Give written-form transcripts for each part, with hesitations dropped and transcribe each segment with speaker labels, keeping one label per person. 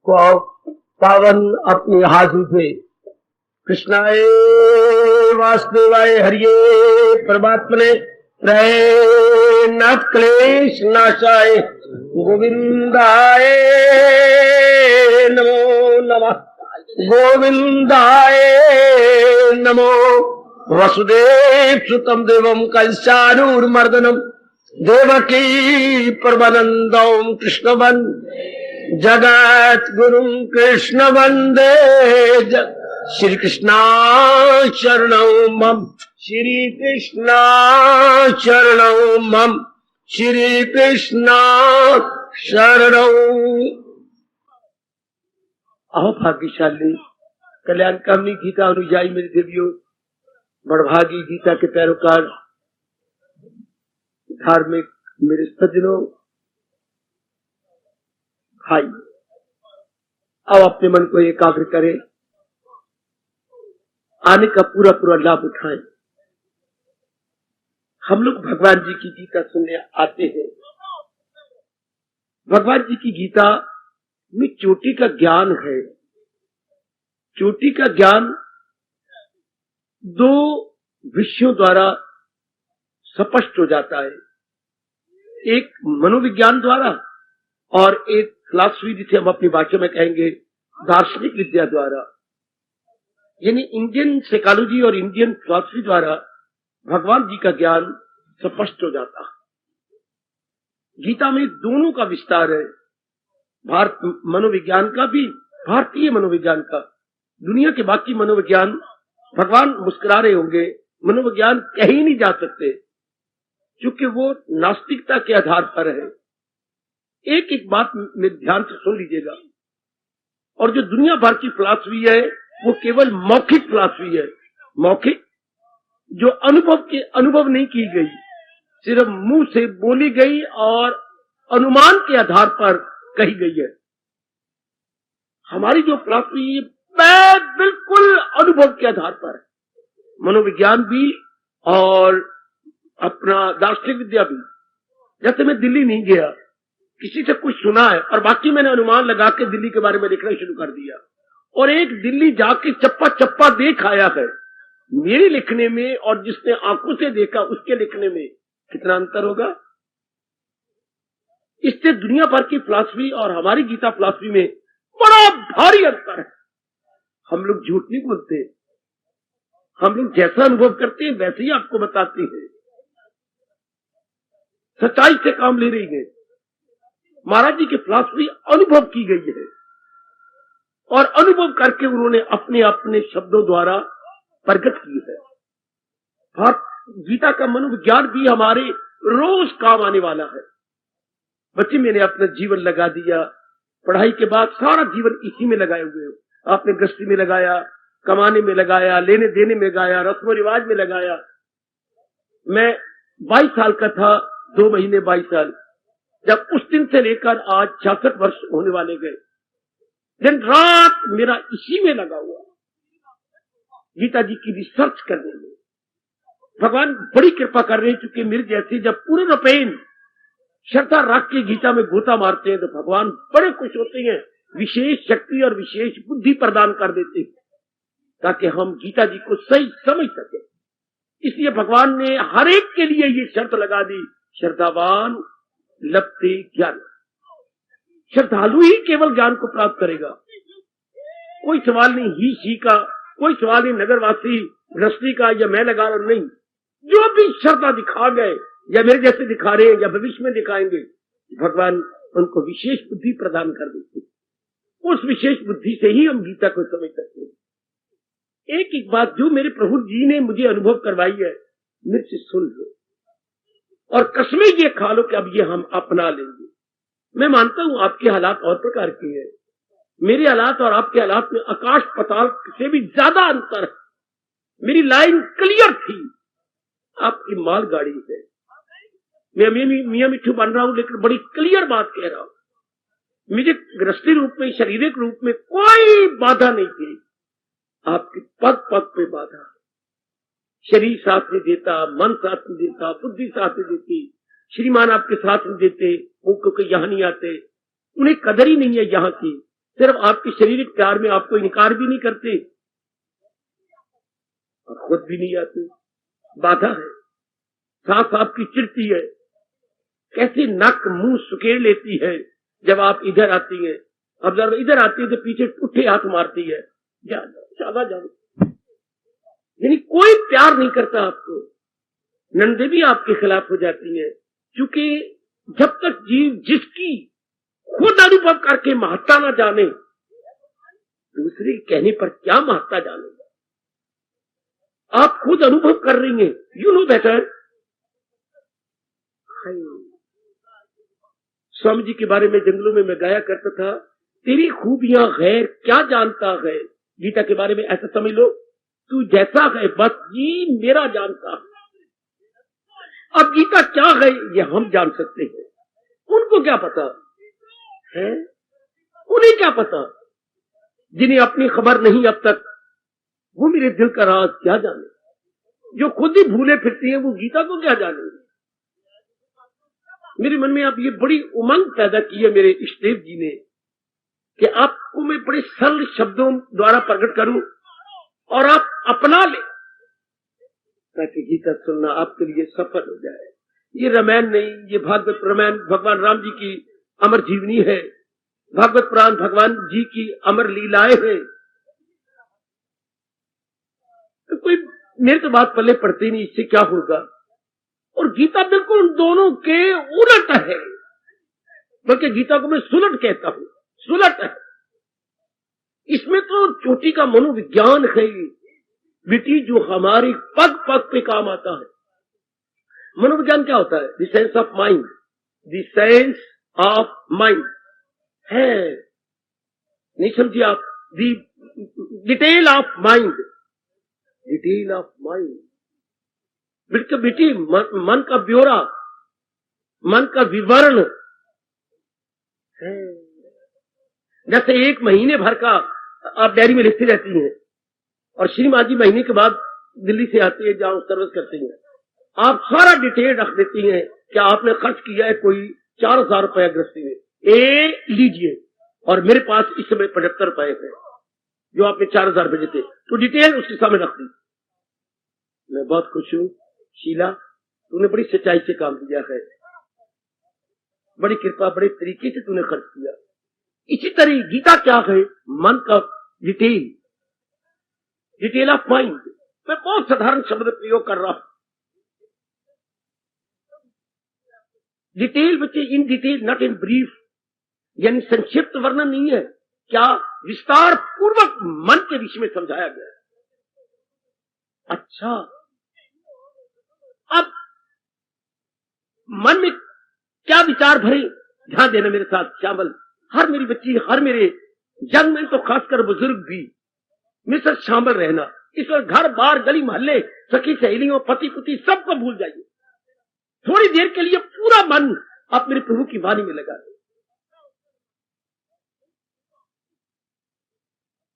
Speaker 1: पावन अपनी हाथों से कृष्णाय वासुदेवाय हरिये परमात्मने नाथ क्लेश नाशाय गोविंदाय नमो नमः गोविंदाय नमो वसुदेव सुतम देवम कंसानूरमर्दनम देवकी परमानंदम कृष्ण जगत गुरु कृष्ण वंदे श्री कृष्णा शरणं मम श्री कृष्णा शरणं मम श्री कृष्णा शरणं। अहो भाग्यशाली कल्याणकामिनी गीता अनुयायी मेरे देवियों, बड़भागी गीता के पैरोकार, धार्मिक मेरे सज्जनों, भाई, अब अपने मन को एकाग्र करें, आने का पूरा पूरा लाभ उठाएं। हम लोग भगवान जी की गीता सुनने आते हैं। भगवान जी की गीता में चोटी का ज्ञान है। चोटी का ज्ञान दो विषयों द्वारा स्पष्ट हो जाता है, एक मनोविज्ञान द्वारा और एक फिलॉसफी, जिसे हम अपनी भाषा में कहेंगे दार्शनिक विद्या द्वारा, यानी इंडियन साइकोलॉजी और इंडियन फिलॉसफी द्वारा भगवान जी का ज्ञान स्पष्ट हो जाता है। गीता में दोनों का विस्तार है, भारत मनोविज्ञान का भी, भारतीय मनोविज्ञान का। दुनिया के बाकी मनोविज्ञान, भगवान मुस्कुरा रहे होंगे, मनोविज्ञान कह ही नहीं जा सकते क्योंकि वो नास्तिकता के आधार पर है। एक एक बात में ध्यान से सुन लीजिएगा। और जो दुनिया भर की फिलॉसफी है वो केवल मौखिक फिलॉसफी है, मौखिक, जो अनुभव नहीं की गई, सिर्फ मुंह से बोली गई और अनुमान के आधार पर कही गई है। हमारी जो फिलॉसफी है बिल्कुल अनुभव के आधार पर है, मनोविज्ञान भी और अपना दार्शनिक विद्या भी। जैसे मैं दिल्ली नहीं गया, किसी से कुछ सुना है और बाकी मैंने अनुमान लगा के दिल्ली के बारे में लिखना शुरू कर दिया, और एक दिल्ली जाके चप्पा चप्पा देख आया है, मेरे लिखने में और जिसने आंखों से देखा उसके लिखने में कितना अंतर होगा। इससे दुनिया भर की फिलॉसफी और हमारी गीता फिलॉसफी में बड़ा भारी अंतर है। हम लोग झूठ नहीं बोलते, हम लोग जैसा अनुभव करते हैं वैसे ही आपको बताते हैं, सच्चाई से काम ले रही है। महाराज जी की फिलॉसफी अनुभव की गई है और अनुभव करके उन्होंने अपने अपने शब्दों द्वारा प्रकट की है। गीता का मनोविज्ञान भी हमारे रोज काम आने वाला है। बच्चे, मैंने अपना जीवन लगा दिया, पढ़ाई के बाद सारा जीवन इसी में लगाए हुए हो। आपने गृहस्थी में लगाया, कमाने में लगाया, लेने देने में लगाया, रस्म रिवाज में लगाया। मैं 22 साल का था, 2 महीने 22 साल, जब उस दिन से लेकर आज 66 वर्ष होने वाले गए, दिन रात मेरा इसी में लगा हुआ, गीता जी की रिसर्च करने में। भगवान बड़ी कृपा कर रहे हैं, क्योंकि मेरे जैसे जब पूरे रुपये श्रद्धा रख के गीता में गोता मारते हैं तो भगवान बड़े खुश होते हैं, विशेष शक्ति और विशेष बुद्धि प्रदान कर देते हैं ताकि हम गीता जी को सही समझ सके। इसलिए भगवान ने हर एक के लिए ये शर्त लगा दी, श्रद्धावान लभते ज्ञान। श्रद्धालु ही केवल ज्ञान को प्राप्त करेगा। कोई सवाल नहीं ही सी का, कोई सवाल नहीं नगरवासी गृहस्थी का या मैं लगा रहा, नहीं। जो भी श्रद्धा दिखा गए या मेरे जैसे दिखा रहे हैं या भविष्य में दिखाएंगे, भगवान उनको विशेष बुद्धि प्रदान कर देते। उस विशेष बुद्धि से ही हम गीता को समझ सकते हैं। एक एक बात जो मेरे प्रभु जी ने मुझे अनुभव करवाई है, मेरे से सुन लो और कसमें ये खा लो कि अब ये हम अपना लेंगे। मैं मानता हूं आपके हालात और प्रकार के हैं, मेरे हालात और आपके हालात में आकाश पाताल से भी ज्यादा अंतर है। मेरी लाइन क्लियर थी, आपकी मालगाड़ी है। मैं मियां मिट्ठू बन रहा हूं, लेकिन बड़ी क्लियर बात कह रहा हूं। मुझे गृहस्थी रूप में, शारीरिक रूप में कोई बाधा नहीं थी। आपकी पग पग पे बाधा, शरीर साथ नहीं देता, मन साथ नहीं देता, बुद्धि साथ नहीं देती, श्रीमान आपके साथ नहीं देते, वो क्योंकि यहाँ नहीं आते, उन्हें कदर ही नहीं है यहाँ की। सिर्फ आपके शारीरिक प्यार में आपको इनकार भी नहीं करते और खुद भी नहीं आते। बाधा है, सांस आपकी चिढ़ती है, कैसे नक मुंह सुकेड़ लेती है जब आप इधर आती हैं। अब जब इधर आती है तो पीछे उठे हाथ मारती है, ज्यादा जाओ, यानी कोई प्यार नहीं करता आपको। नंदे भी आपके खिलाफ हो जाती हैं, क्योंकि जब तक जीव जिसकी खुद अनुभव करके महत्ता ना जाने, दूसरे के कहने पर क्या महत्ता जानेगा। आप खुद अनुभव कर रही हैं, you know better. Swami ji के बारे में जंगलों में मैं गाया करता था, तेरी खूबियां गैर क्या जानता है। गीता के बारे में ऐसा समझ लो, तू जैसा है बस ये मेरा जानता है। अब गीता क्या है ये हम जान सकते हैं, उनको क्या पता है, उन्हें क्या पता। जिन्हें अपनी खबर नहीं अब तक, वो मेरे दिल का राज क्या जाने। जो खुद ही भूले फिरती है वो गीता को क्या जानेंगे। मेरे मन में अब ये बड़ी उमंग पैदा की है मेरे इष्टदेव जी ने कि आपको मैं बड़े सरल शब्दों द्वारा प्रकट करूं और आप अपना ले, ताकि गीता सुनना आपके लिए सफल हो जाए। ये रामायण नहीं, ये भागवत रामायण भगवान राम जी की अमर जीवनी है, भागवत पुराण भगवान जी की अमर लीलाएं हैं। तो कोई मेरे तो बात पल्ले पड़ती नहीं, इससे क्या होगा। और गीता बिल्कुल उन दोनों के उलट है, बल्कि गीता को मैं सुलट कहता हूं, सुलट है। इसमें तो चोटी का मनोविज्ञान है बेटी, जो हमारी पग पग पे काम आता है। मनोविज्ञान क्या होता है? The sense of mind, the sense of mind है, नहीं समझिए आप, the detail of mind, detail of mind. बेटी मन का ब्यौरा, मन का विवरण है। जैसे एक महीने भर का आप डायरी में लिखती रहती हैं और श्रीमान जी महीने के बाद दिल्ली से आती है, जहां सर्विस करती हैं, आप सारा डिटेल रख देती हैं कि आपने खर्च किया है कोई 4000 रुपया गृहस्थी में, ए लीजिए, और मेरे पास इस समय 75 रुपए है जो आपने 4000 भेजे थे, तो डिटेल उसके सामने रख दी। मैं बहुत खुश हूं शीला, तूने बड़ी सच्चाई से काम किया है, बड़ी कृपा, बड़े तरीके से तूने खर्च किया। इसी तरह गीता क्या है? मन का डिटेल, डिटेल ऑफ माइंड। मैं बहुत साधारण शब्द प्रयोग कर रहा हूं, डिटेल बच्चे, in detail, not in brief, यानी संक्षिप्त वर्णन नहीं है, क्या विस्तार पूर्वक मन के विषय में समझाया गया। अच्छा, अब मन में क्या विचार भरे, ध्यान देना मेरे साथ श्यामल, हर मेरी बच्ची, हर मेरे जन्म में तो खासकर बुजुर्ग भी मेरे साथ शामिल रहना। इस वक्त घर बार गली मोहल्ले सखी सहेलियों पति पुति सबको भूल जाइए, थोड़ी देर के लिए पूरा मन आप मेरे प्रभु की वाणी में लगा दें।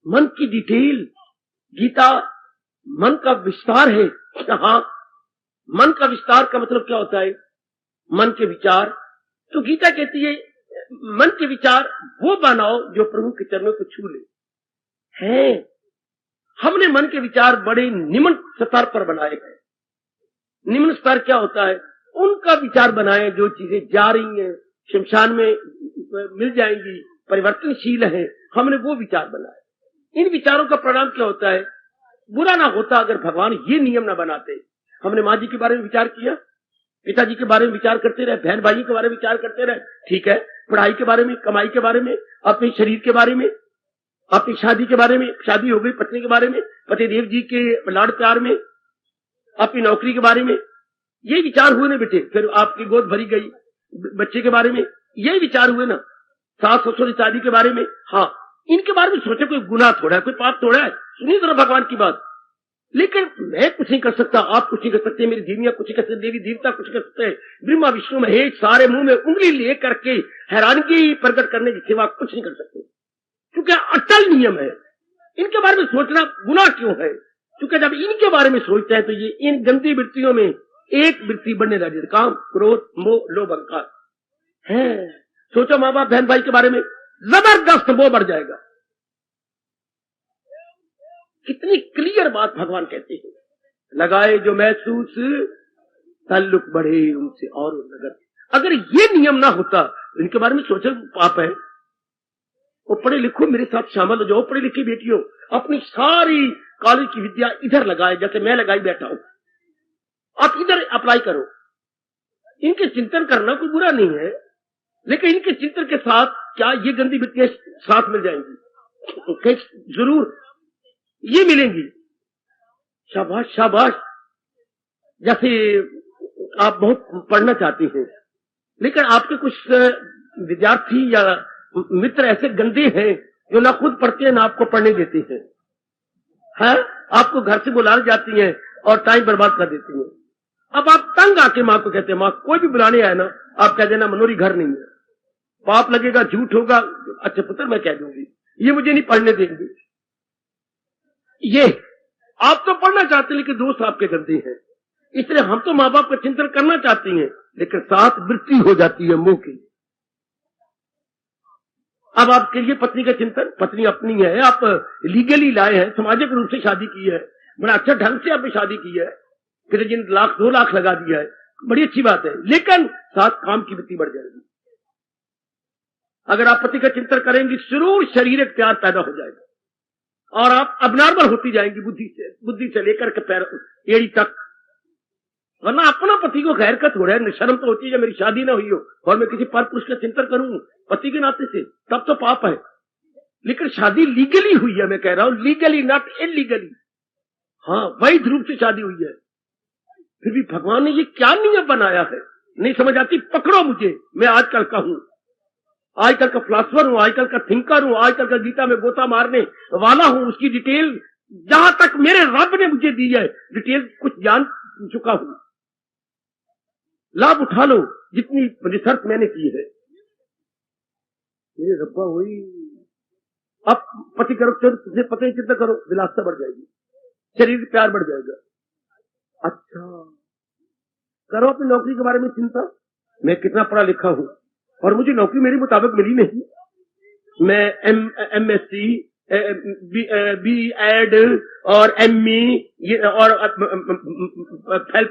Speaker 1: मन की डिटेल, गीता मन का विस्तार है। हाँ, मन का विस्तार का मतलब क्या होता है? मन के विचार। तो गीता कहती है मन के विचार वो बनाओ जो प्रभु के चरणों को छू ले। है, हमने मन के विचार बड़े निम्न स्तर पर बनाए हैं। निम्न स्तर क्या होता है? उनका विचार बनाए जो चीजें जा रही हैं, शमशान में मिल जाएंगी, परिवर्तनशील है, हमने वो विचार बनाए। इन विचारों का परिणाम क्या होता है? बुरा ना होता अगर भगवान ये नियम ना बनाते। हमने माँ जी के बारे में विचार किया, पिताजी के बारे में विचार करते रहे, बहन भाई के बारे में विचार करते रहे, ठीक है, पढ़ाई के बारे में, कमाई के बारे में, अपने शरीर के बारे में, अपनी शादी के बारे में, शादी हो गई पत्नी के बारे में, पतिदेव जी के लाड़ प्यार में, अपनी नौकरी के बारे में, ये विचार हुए ना बेटे। फिर आपकी गोद भरी गई, बच्चे के बारे में ये विचार हुए ना, सास ससुर इत्यादि के बारे में। हाँ, इनके बारे में सोचे कोई गुनाह थोड़ा है, कोई पाप थोड़ा है, सुनिए जरा भगवान की बात। लेकिन मैं कुछ नहीं कर सकता, आप कुछ नहीं कर सकते, मेरी देवियां कुछ नहीं कर सकते, देवी देवता कुछ कर सकते हैं, ब्रह्मा विष्णु महेश सारे मुंह में उंगली ले करके हैरानगी प्रकट करने की सिवा कुछ नहीं कर सकते, क्योंकि अटल नियम है। इनके बारे में सोचना गुनाह क्यों है? क्योंकि जब इनके बारे में सोचते हैं तो ये इन गंदी वृत्तियों में एक वृत्ति बढ़ने लगी, काम क्रोध मोह लोभ अहंकार है। सोचो माँ बाप बहन भाई के बारे में, जबरदस्त वो बढ़ जाएगा। कितनी क्लियर बात भगवान कहते हैं, लगाए जो महसूस ताल्लुक बढ़े उनसे और नगर। अगर ये नियम ना होता, इनके बारे में सोचो, पाप है। वो पढ़े लिखो, मेरे साथ शामिल हो जाओ, पढ़े लिखी बेटियों, अपनी सारी कॉलेज की विद्या इधर लगाए, जैसे मैं लगाई बैठा हूं, आप इधर अप्लाई करो। इनके चिंतन करना कोई बुरा नहीं है, लेकिन इनके चिंतन के साथ क्या ये गंदी विद्या साथ मिल जाएंगी? तो जरूर ये मिलेंगी। शाबाश शाबाश। जैसे आप बहुत पढ़ना चाहते हैं, लेकिन आपके कुछ विद्यार्थी या मित्र ऐसे गंदे हैं जो ना खुद पढ़ते हैं ना आपको पढ़ने देते हैं, आपको घर से बुला जाती हैं और टाइम बर्बाद कर देती हैं। अब आप तंग आके माँ को कहते हैं, माँ कोई भी बुलाने आए ना, आप कह देना मनोरी घर नहीं है, पाप लगेगा, झूठ होगा। अच्छा पुत्र मैं कह दूंगी, ये मुझे नहीं पढ़ने देंगे। ये आप तो पढ़ना चाहते हैं, लेकिन दोस्त आपके गंदे हैं। इसलिए हम तो माँ बाप का चिंतन करना चाहते हैं, लेकिन साथ वृत्ति हो जाती है मोह की। अब आपके लिए पत्नी का चिंतन, पत्नी अपनी है, आप लीगली लाए हैं, सामाजिक रूप से शादी की है, बड़ा अच्छा ढंग से आपने शादी की है, फिर जिन लाख 2 लाख लगा दिया है, बड़ी अच्छी बात है, लेकिन साथ काम की वृत्ति बढ़ जाएगी। अगर आप पति का चिंतन करेंगे, जरूर शारीरिक प्यार पैदा हो जाएगा और आप अबनॉर्मल होती जाएंगी बुद्धि से लेकर के पैर एड़ी तक। वरना अपना पति को खैर का थोड़ा है, शर्म तो होती है जब मेरी शादी ना हुई हो और मैं किसी पर पुरुष का चिंतन करूं पति के नाते से, तब तो पाप है। लेकिन शादी लीगली हुई है, मैं कह रहा हूं लीगली, नॉट इलीगली। हाँ, वैध रूप से शादी हुई है, फिर भी भगवान ने ये क्या नियम बनाया है नहीं समझ आती। पकड़ो मुझे, मैं आजकल का हूं, आजकल का फिलॉसफर हूं, आजकल का थिंकर हूं, आजकल का गीता में गोता मारने वाला हूं, उसकी डिटेल जहां तक मेरे रब ने मुझे दी है, डिटेल कुछ जान चुका हूं। लाभ उठा लो जितनी रिसर्च मैंने की है। मेरे रब्बा वही, अब पति करो, तुझे पता ही चिंता करो, विलासता बढ़ जाएगी, शरीर प्यार बढ़ जाएगा। अच्छा, करो अपनी नौकरी के बारे में चिंता। मैं कितना पढ़ा लिखा हूं और मुझे नौकरी मेरे मुताबिक मिली नहीं। मैं MSc, B.Ed और ME ये और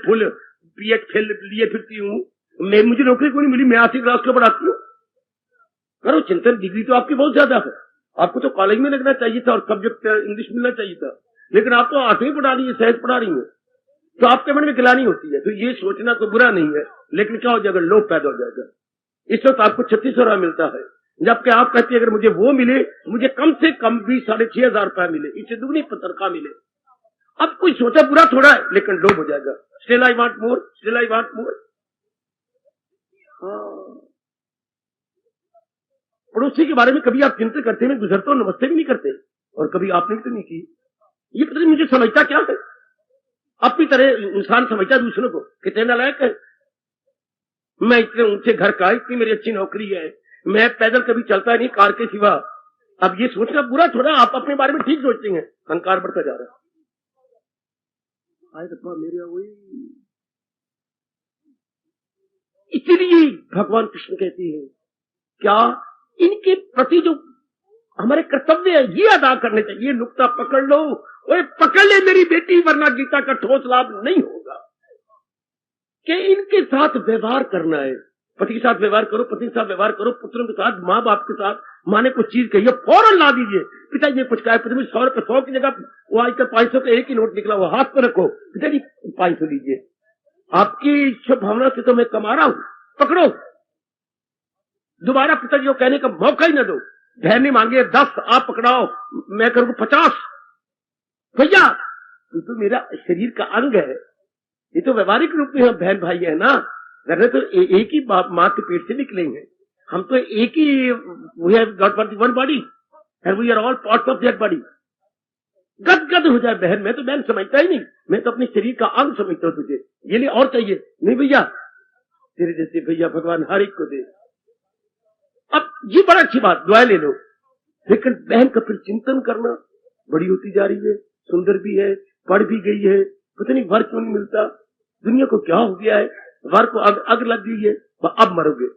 Speaker 1: फुल PhD लिए फिरती हूँ, मुझे नौकरी कोई नहीं मिली। मैं 8वीं क्लास को पढ़ाती हूँ। करो चिंतन, डिग्री तो आपकी बहुत ज्यादा है, आपको तो कॉलेज में लगना चाहिए था और सब्जेक्ट इंग्लिश मिलना चाहिए था, लेकिन आप तो 8वीं पढ़ा रही है, सहज पढ़ा रही है, तो आपके मन में गिलानी होती है। तो ये सोचना कोई बुरा नहीं है, लेकिन क्या हो जाएगा, लोभ पैदा हो जाएगा। इस वक्त आपको 3600 रुपया मिलता है, जबकि आप कहती है अगर मुझे वो मिले, मुझे कम से कम भी 6500 रुपया मिले, इससे दुगनी तनख्वाह मिले। अब कोई सोचा बुरा थोड़ा है, लेकिन लोभ हो जाएगा। Still I want more, still I want more. पड़ोसी के बारे में कभी आप चिंता करते हैं, गुजरते हो नमस्ते भी नहीं करते, और कभी आपने तो नहीं की। ये पता नहीं मुझे समझता क्या है, अपनी तरह इंसान समझता दूसरों को कितने नालायक है। मैं इतने ऊंचे घर का, इतनी मेरी अच्छी नौकरी है, मैं पैदल कभी चलता नहीं कार के सिवा। अब ये सोचना बुरा थोड़ा, आप अपने बारे में ठीक सोचते हैं, अहंकार बढ़ता जा रहा है। मेरे वही, इसलिए भगवान कृष्ण कहते हैं क्या इनके प्रति जो हमारे कर्तव्य है ये अदा करने चाहिए। ये नुक्ता पकड़ लो, ओए पकड़ ले मेरी बेटी, वरना गीता का ठोस लाभ नहीं होगा। कि इनके साथ व्यवहार करना है, पति के साथ व्यवहार करो, पति के साथ व्यवहार करो, पुत्रों के साथ, माँ बाप के साथ। माँ ने कुछ चीज कही है, फौरन ला दीजिए। पिताजी ने कुछ कहा, पिताजी 100 रुपये, 100 की जगह वो आजकल 500 का एक ही नोट निकला हुआ, हाथ पर रखो, पिताजी 500 लीजिए। आपकी इच्छा भावना से तो मैं कमा रहा हूं, पकड़ो। दोबारा पिताजी को कहने का मौका ही न दो। बहन ने मांगे 10, आप पकड़ाओ, मैं करूंगा 50। भैया तू तो मेरा शरीर का अंग है, ये तो व्यवहारिक रूप में हम बहन भाई है ना, वरना तो एक ही माँ के पेट से निकलेंगे हम, तो एक ही, we have got one body and we are all parts of that body. गदगद हो जाए बहन, मैं तो बहन समझता ही नहीं, मैं तो अपने शरीर का अंग समझता हूँ तुझे, ये लिए और चाहिए नहीं भैया, तेरे जैसे भैया भगवान हर एक को दे। अब ये बड़ा अच्छी बात, दुआ ले लो, लेकिन बहन का फिर चिंतन करना, बड़ी होती जा रही है, सुंदर भी है, पढ़ भी गई है, पता नहीं वर क्यों नहीं मिलता, दुनिया को क्या हो गया है, वर को अग लग गई है, अब मरोगे।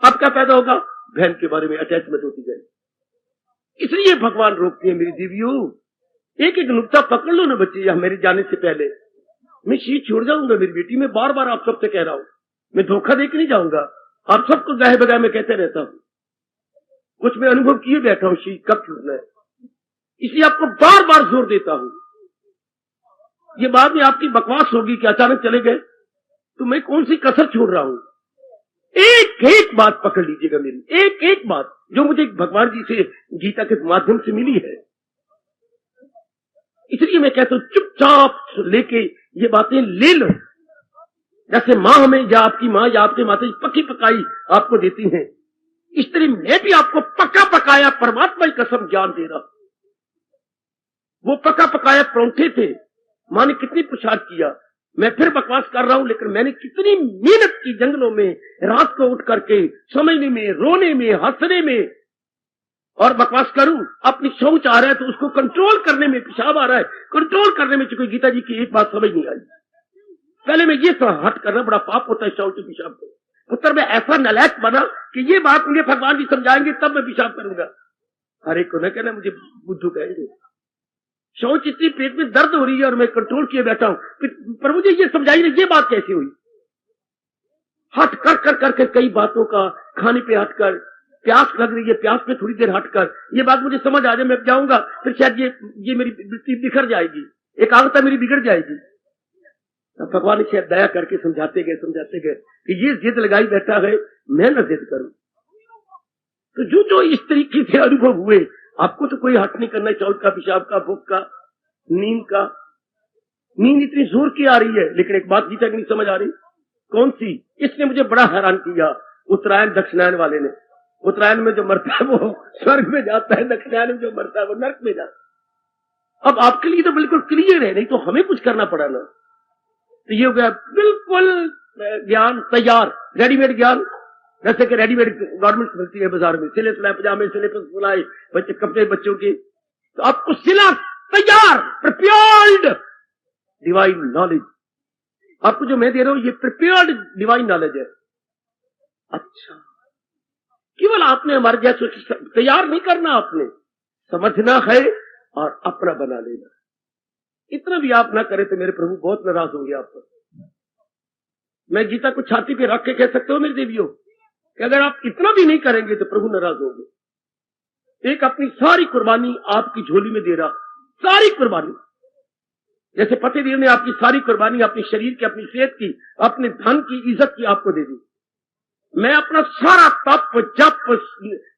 Speaker 1: अब क्या पैदा होगा, बहन के बारे में अटैचमेंट होती जाए। इसलिए भगवान रोकते हैं मेरी देवियों, एक एक नुक्ता पकड़ लो ना बच्चे, या मेरे जाने से पहले मैं शीत छोड़ जाऊंगा मेरी बेटी। मैं बार बार आप सबसे कह रहा हूं, मैं धोखा देके नहीं जाऊंगा। आप सबको गाहे बगाहे में कहते रहता हूं, कुछ मैं अनुभव किए बैठा हूं शीत कब छूटना है, इसलिए आपको बार बार जोर देता हूं। ये बाद में आपकी बकवास होगी कि अचानक चले गए, तो मैं कौन सी कसर छोड़ रहा हूं। एक एक बात पकड़ लीजिएगा मेरी, एक एक बात जो मुझे भगवान जी से गीता के माध्यम से मिली है। इसलिए मैं कहता हूं चुपचाप लेके ये बातें ले लो। जैसे माँ हमें या आपकी माँ या आपके माता पक्की पकाई आपको देती हैं, इस तरह मैं भी आपको पक्का पकाया परमात्मा की कसम ज्ञान दे रहा। वो पक्का पकाया परोंठे थे, माँ ने कितनी पुरुषार्थ किया। मैं फिर बकवास कर रहा हूं, लेकिन मैंने कितनी मेहनत की जंगलों में रात को उठ करके समझने में, रोने में, हंसने में। और बकवास करूं, अपनी शौच आ रहा है तो उसको कंट्रोल करने में, पेशाब आ रहा है कंट्रोल करने में, चूंकि गीता जी की एक बात समझ नहीं आई। पहले मैं ये हट करना बड़ा पाप होता है शौच पेशाब को। पुत्र मैं ऐसा नालायक बना कि ये बात मुझे भगवान जी समझाएंगे तब मैं पेशाब करूंगा। हर एक को न कहना मुझे बुद्धू कहेंगे। शौच इतनी पेट में दर्द हो रही है और मैं कंट्रोल किए बैठा हूं, पर मुझे ये समझाइए ये बात कैसे हुई। हट कर कर करके कई बातों का, खाने पे हटकर, प्यास लग रही है प्यास पे थोड़ी देर हटकर ये बात मुझे समझ आ जाए, मैं जाऊंगा फिर शायद ये मेरी वृत्ति बिखर जाएगी, एकाग्रता मेरी बिगड़ जाएगी। भगवान शायद दया करके समझाते गए कि ये जिद लगाई बैठा है, मैं न जिद करूं। तो जो इस तरीके से अनुभव हुए, आपको तो कोई हट नहीं करना है शौच का, पेशाब का, भूख का, नींद का। नींद इतनी जोर की आ रही है, लेकिन एक बात गीता की नहीं समझ आ रही। कौन सी? इसने मुझे बड़ा हैरान किया। उत्तरायण दक्षिणायन वाले ने, उत्तरायण में जो मरता है वो स्वर्ग में जाता है, दक्षिणायन में जो मरता है वो नरक में जाता है। अब आपके लिए तो बिल्कुल क्लियर है, नहीं तो हमें कुछ करना पड़ा ना। तो ये हो गया बिल्कुल ज्ञान तैयार, रेडीमेड ज्ञान। जैसे कि रेडीमेड गारमेंट्स मिलती है बाजार में, सिले सिलाए पजामे, सिले सिलाए बच्चे कपड़े बच्चों के, तो आपको सिला तैयार, प्रिपेयर्ड डिवाइन नॉलेज। आपको जो मैं दे रहा हूं ये प्रिपेयर्ड डिवाइन नॉलेज है। अच्छा, केवल आपने हमारे जैसे तैयार नहीं करना, आपने समझना है और अपना बना लेना। इतना भी आप ना करें तो मेरे प्रभु बहुत नाराज होंगे आप पर। मैं गीता को छाती पे रख के कह सकता हूं मेरी देवियों कि अगर आप इतना भी नहीं करेंगे तो प्रभु नाराज होंगे। एक अपनी सारी कुर्बानी आपकी झोली में दे रहा, सारी कुर्बानी। जैसे पतिदेव ने आपकी सारी कुर्बानी अपने शरीर की, अपनी सेहत की, अपने धन की, इज्जत की आपको दे दी। मैं अपना सारा तप, जप,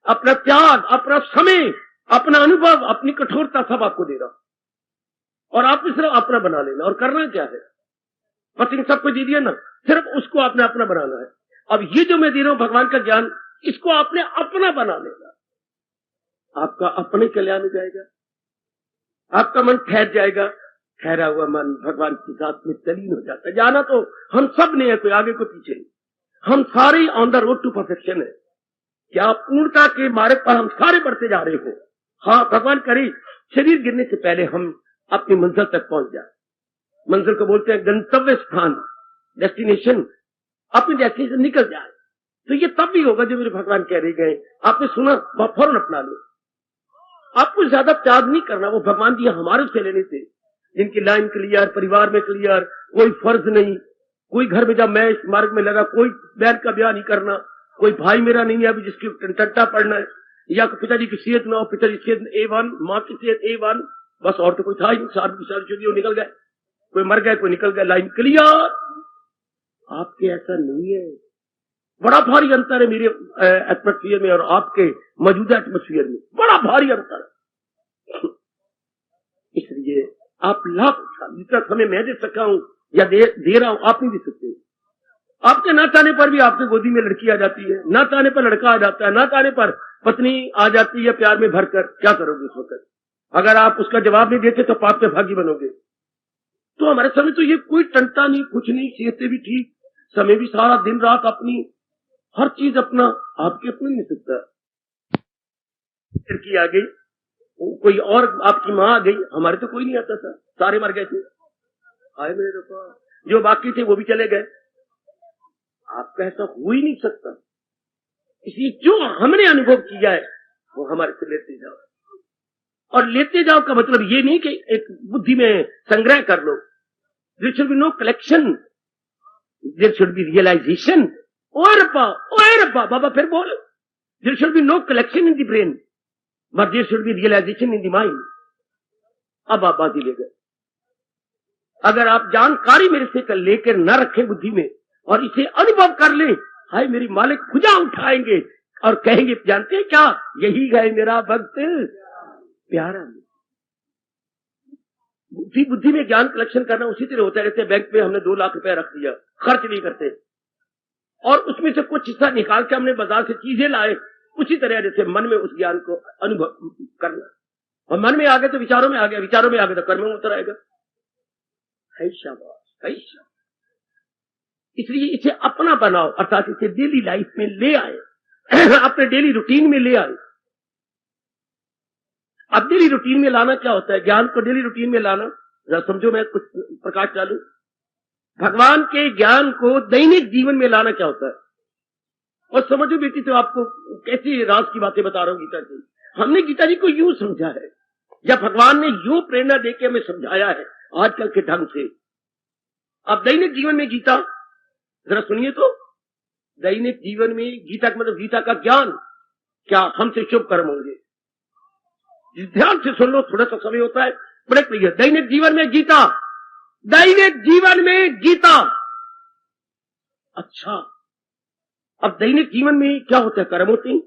Speaker 1: अपना त्याग, अपना समय, अपना अनुभव, अपनी कठोरता सब आपको दे रहा, और आपने सिर्फ अपना बना लेना। और करना क्या है? पति ने सबको दे दिया ना, सिर्फ उसको आपने अपना बनाना है। अब ये जो मैं दे रहा हूं भगवान का ज्ञान, इसको आपने अपना बना लेना। आपका अपने कल्याण हो जाएगा, आपका मन ठहर जाएगा। ठहरा हुआ मन भगवान के साथ में तलीन हो जाता है। जाना तो हम सब ने है, कोई आगे कोई पीछे नहीं, हम सारे on the road to perfection है। क्या पूर्णता के मार्ग पर हम सारे बढ़ते जा रहे हो। हाँ, भगवान करे शरीर गिरने से पहले हम अपनी मंजिल तक पहुंच जाए। मंजिल को बोलते हैं गंतव्य स्थान, डेस्टिनेशन, अपनी डेस्टिनेशन निकल जाए। तो ये तब भी होगा जो मेरे भगवान कह रहे गए। आपने सुना, वह फौरन अपना लो। आपको ज्यादा त्याग नहीं करना, वो भगवान जी हमारे से लेने थे, जिनकी लाइन क्लियर, परिवार में क्लियर, कोई फर्ज नहीं, कोई घर में जब मैं इस मार्ग में लगा, कोई बहन का ब्याह नहीं करना, कोई भाई मेरा नहीं है अभी जिसकी टंटा पड़ना है, या पिताजी की सेहत ना हो, पिताजी की सेहत A1, माँ की सेहत A1, बस और तो कोई था ही नहीं। शादी निकल गए, कोई मर गए, कोई निकल गए, लाइन क्लियर। आपके ऐसा नहीं है। बड़ा भारी अंतर है मेरे एटमोस्फियर में और आपके मौजूदा एटमोस्फियर में, बड़ा भारी अंतर है। इसलिए आप लाभ जितना समय मैं दे सका हूं या दे रहा हूं, आप नहीं दे सकते। आपके ना चाहने पर भी आपके गोदी में लड़की आ जाती है, ना चाहने पर लड़का आ जाता है, ना चाहने पर पत्नी आ जाती है प्यार में भरकर। क्या करोगे उस वक्त? अगर आप उसका जवाब नहीं देते तो पाप के भागी बनोगे। तो हमारे समय तो ये कोई टंटा नहीं, कुछ नहीं, सेहतें भी ठीक, समय भी सारा दिन रात अपनी, हर चीज अपना, आपके अपने नहीं सकता। लड़की आ गई, कोई और आपकी माँ आ गई, हमारे तो कोई नहीं आता था, सारे मर गए थे। आए मेरे रब्बा, जो बाकी थे वो भी चले गए। आपका ऐसा हो ही नहीं सकता। इसलिए जो हमने अनुभव किया है वो हमारे से लेते जाओ। और लेते जाओ का मतलब ये नहीं कि एक बुद्धि में संग्रह कर लो। There should be no collection, there should be realisation. ओए रब्बा बाबा फिर बोल, there should be no collection in the brain but there should be realisation in the mind. अब आप बात ही ले गए। अगर आप जानकारी मेरे से लेकर न रखें बुद्धि में और इसे अनुभव कर लें, हाय मेरी मालिक खुजा उठाएंगे और कहेंगे जानते हैं क्या, यही है मेरा भक्त प्यारा। बुद्धि में ज्ञान कलेक्शन करना उसी तरह होता है जैसे बैंक में हमने 2 लाख रुपया रख दिया, खर्च नहीं करते और उसमें से कुछ हिस्सा निकाल के हमने बाजार से चीजें लाए, उसी तरह जैसे मन में उस ज्ञान को अनुभव करना। और मन में आ गए तो विचारों में आ गया, विचारों में आ गए तो कर्मों में उतर आएगा। शाबाश। इसलिए इसे अपना बनाओ, अर्थात इसे डेली लाइफ में ले आए, अपने डेली रूटीन में ले आए। अब डेली रूटीन में लाना क्या होता है? ज्ञान को डेली रूटीन में लाना, जरा समझो, मैं कुछ प्रकाश डालू। भगवान के ज्ञान को दैनिक जीवन में लाना क्या होता है? और समझो बेटी, तो आपको कैसी राज की बातें बता रहा हूं गीता जी। हमने गीता जी को यूं समझा है, जब भगवान ने यूं प्रेरणा देके हमें समझाया है आजकल के ढंग से। अब दैनिक जीवन में गीता जरा सुनिए तो, दैनिक जीवन में गीता का मतलब गीता का ज्ञान क्या हमसे शुभ कर्म होंगे। ध्यान से सुन लो, थोड़ा सा समय होता है, बड़े क्लियर। दैनिक जीवन में गीता, दैनिक जीवन में गीता। अच्छा, अब दैनिक जीवन में क्या होता है? कर्म होते हैं,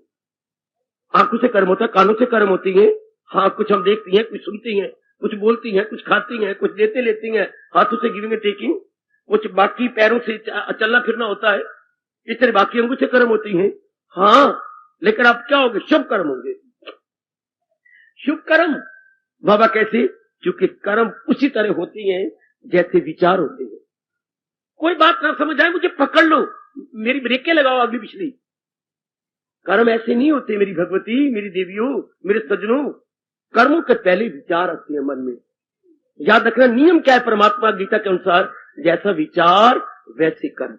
Speaker 1: आंखों से कर्म होता है, कानों से कर्म होती है, हाँ कुछ हम देखती हैं, कुछ सुनती हैं, कुछ बोलती हैं, कुछ खाती हैं, कुछ देते लेती हैं, हाथों से गिविंग टेकिंग, कुछ बाकी पैरों से चलना फिरना होता है, इस तरह बाकी अंगों से कर्म होती हैं। हाँ, लेकिन अब क्या होंगे? शुभ कर्म होंगे। शुभ कर्म बाबा कैसे? क्योंकि कर्म उसी तरह होती हैं जैसे विचार होते हैं। कोई बात ना समझ आए मुझे पकड़ लो, मेरी ब्रेकें लगाओ अगली पिछली। कर्म ऐसे नहीं होते मेरी भगवती, मेरी देवियों, मेरे सज्जनों। कर्मों के पहले विचार आते हैं मन में। याद रखना, नियम क्या है परमात्मा गीता के अनुसार? जैसा विचार वैसे कर्म।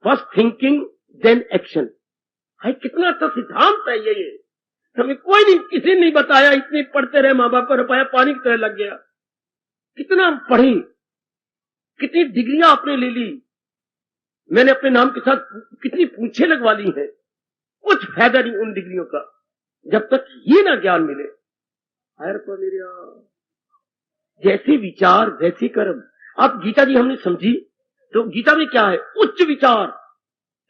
Speaker 1: First thinking then action. है कितना अच्छा सिद्धांत है ये। हमें कोई नहीं, किसी ने नहीं बताया, इतने पढ़ते रहे, माँ बाप का रुपया पानी की तरह लग गया। कितना पढ़े, कितनी डिग्रियां आपने ले ली, मैंने अपने नाम के साथ कितनी पूछे लगवा ली है, कुछ फायदा नहीं उन डिग्रियों का जब तक ये ना ज्ञान मिले। जैसे विचार वैसे कर्म। अब गीता जी हमने समझी तो गीता में क्या है? उच्च विचार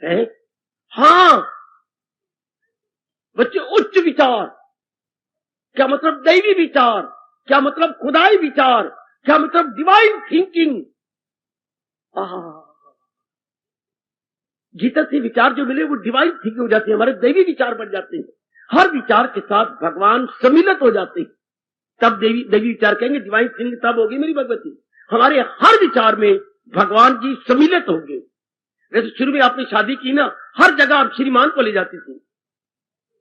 Speaker 1: है। हाँ बच्चे, उच्च विचार क्या मतलब? दैवी विचार। क्या मतलब? खुदाई विचार। क्या मतलब? Divine thinking. गीता से विचार जो मिले वो डिवाइन थिंकिंग हो जाती है, हमारे दैवी विचार बन जाते हैं। हर विचार के साथ भगवान सम्मिलित हो जाते हैं, तब दैवी विचार कहेंगे। डिवाइन थिंकिंग तब होगी मेरी भगवती, हमारे हर विचार में भगवान जी सम्मिलित होंगे। जैसे शुरू में आपने शादी की ना, हर जगह आप श्रीमान को ले जाती थी।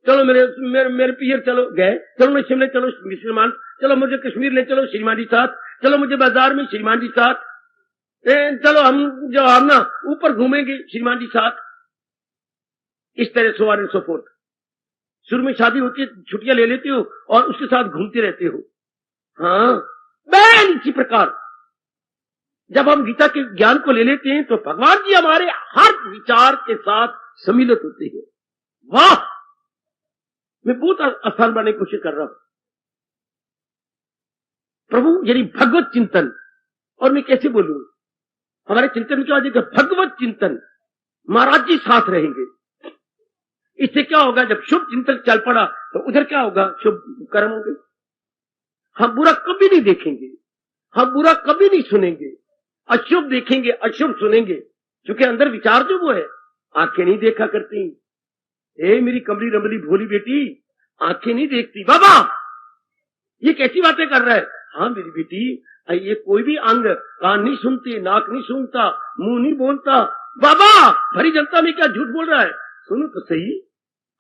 Speaker 1: चलो मेरे पियर, चलो गए, चलो मैं शिमले, चलो श्रीमान, चलो मुझे कश्मीर ले चलो श्रीमान जी साथ, चलो मुझे बाजार में श्रीमान जी साथ, चलो हम जो हम ना ऊपर घूमेंगे श्रीमान जी साथ। इस तरह so on and so fourth. शुरू में शादी होती है, छुट्टियां ले लेते हो और उसके साथ घूमते रहते हो। हाँ, बैन इसी प्रकार जब हम गीता के ज्ञान को ले लेते हैं तो भगवान जी हमारे हर विचार के साथ सम्मिलित होते हैं। वाह, मैं बहुत आसान बनाने की कोशिश कर रहा हूं प्रभु, यानी भगवत चिंतन। और मैं कैसे बोलूं, हमारे चिंतन में क्या हो जाएगा? भगवत चिंतन। महाराज जी साथ रहेंगे। इससे क्या होगा? जब शुभ चिंतन चल पड़ा तो उधर क्या होगा? शुभ कर्म होंगे। हम बुरा कभी नहीं देखेंगे, हम बुरा कभी नहीं सुनेंगे, अशुभ देखेंगे, अशुभ सुनेंगे, क्योंकि अंदर विचार जो वो है, आंखें नहीं देखा करती। मेरी कमली रमली भोली बेटी, आंखें नहीं देखती। बाबा ये कैसी बातें कर रहा है? हाँ मेरी बेटी, ये कोई भी अंग, कान नहीं सुनती, नाक नहीं सुनता, मुंह नहीं बोलता। बाबा भरी जनता में क्या झूठ बोल रहा है? सुनो तो सही,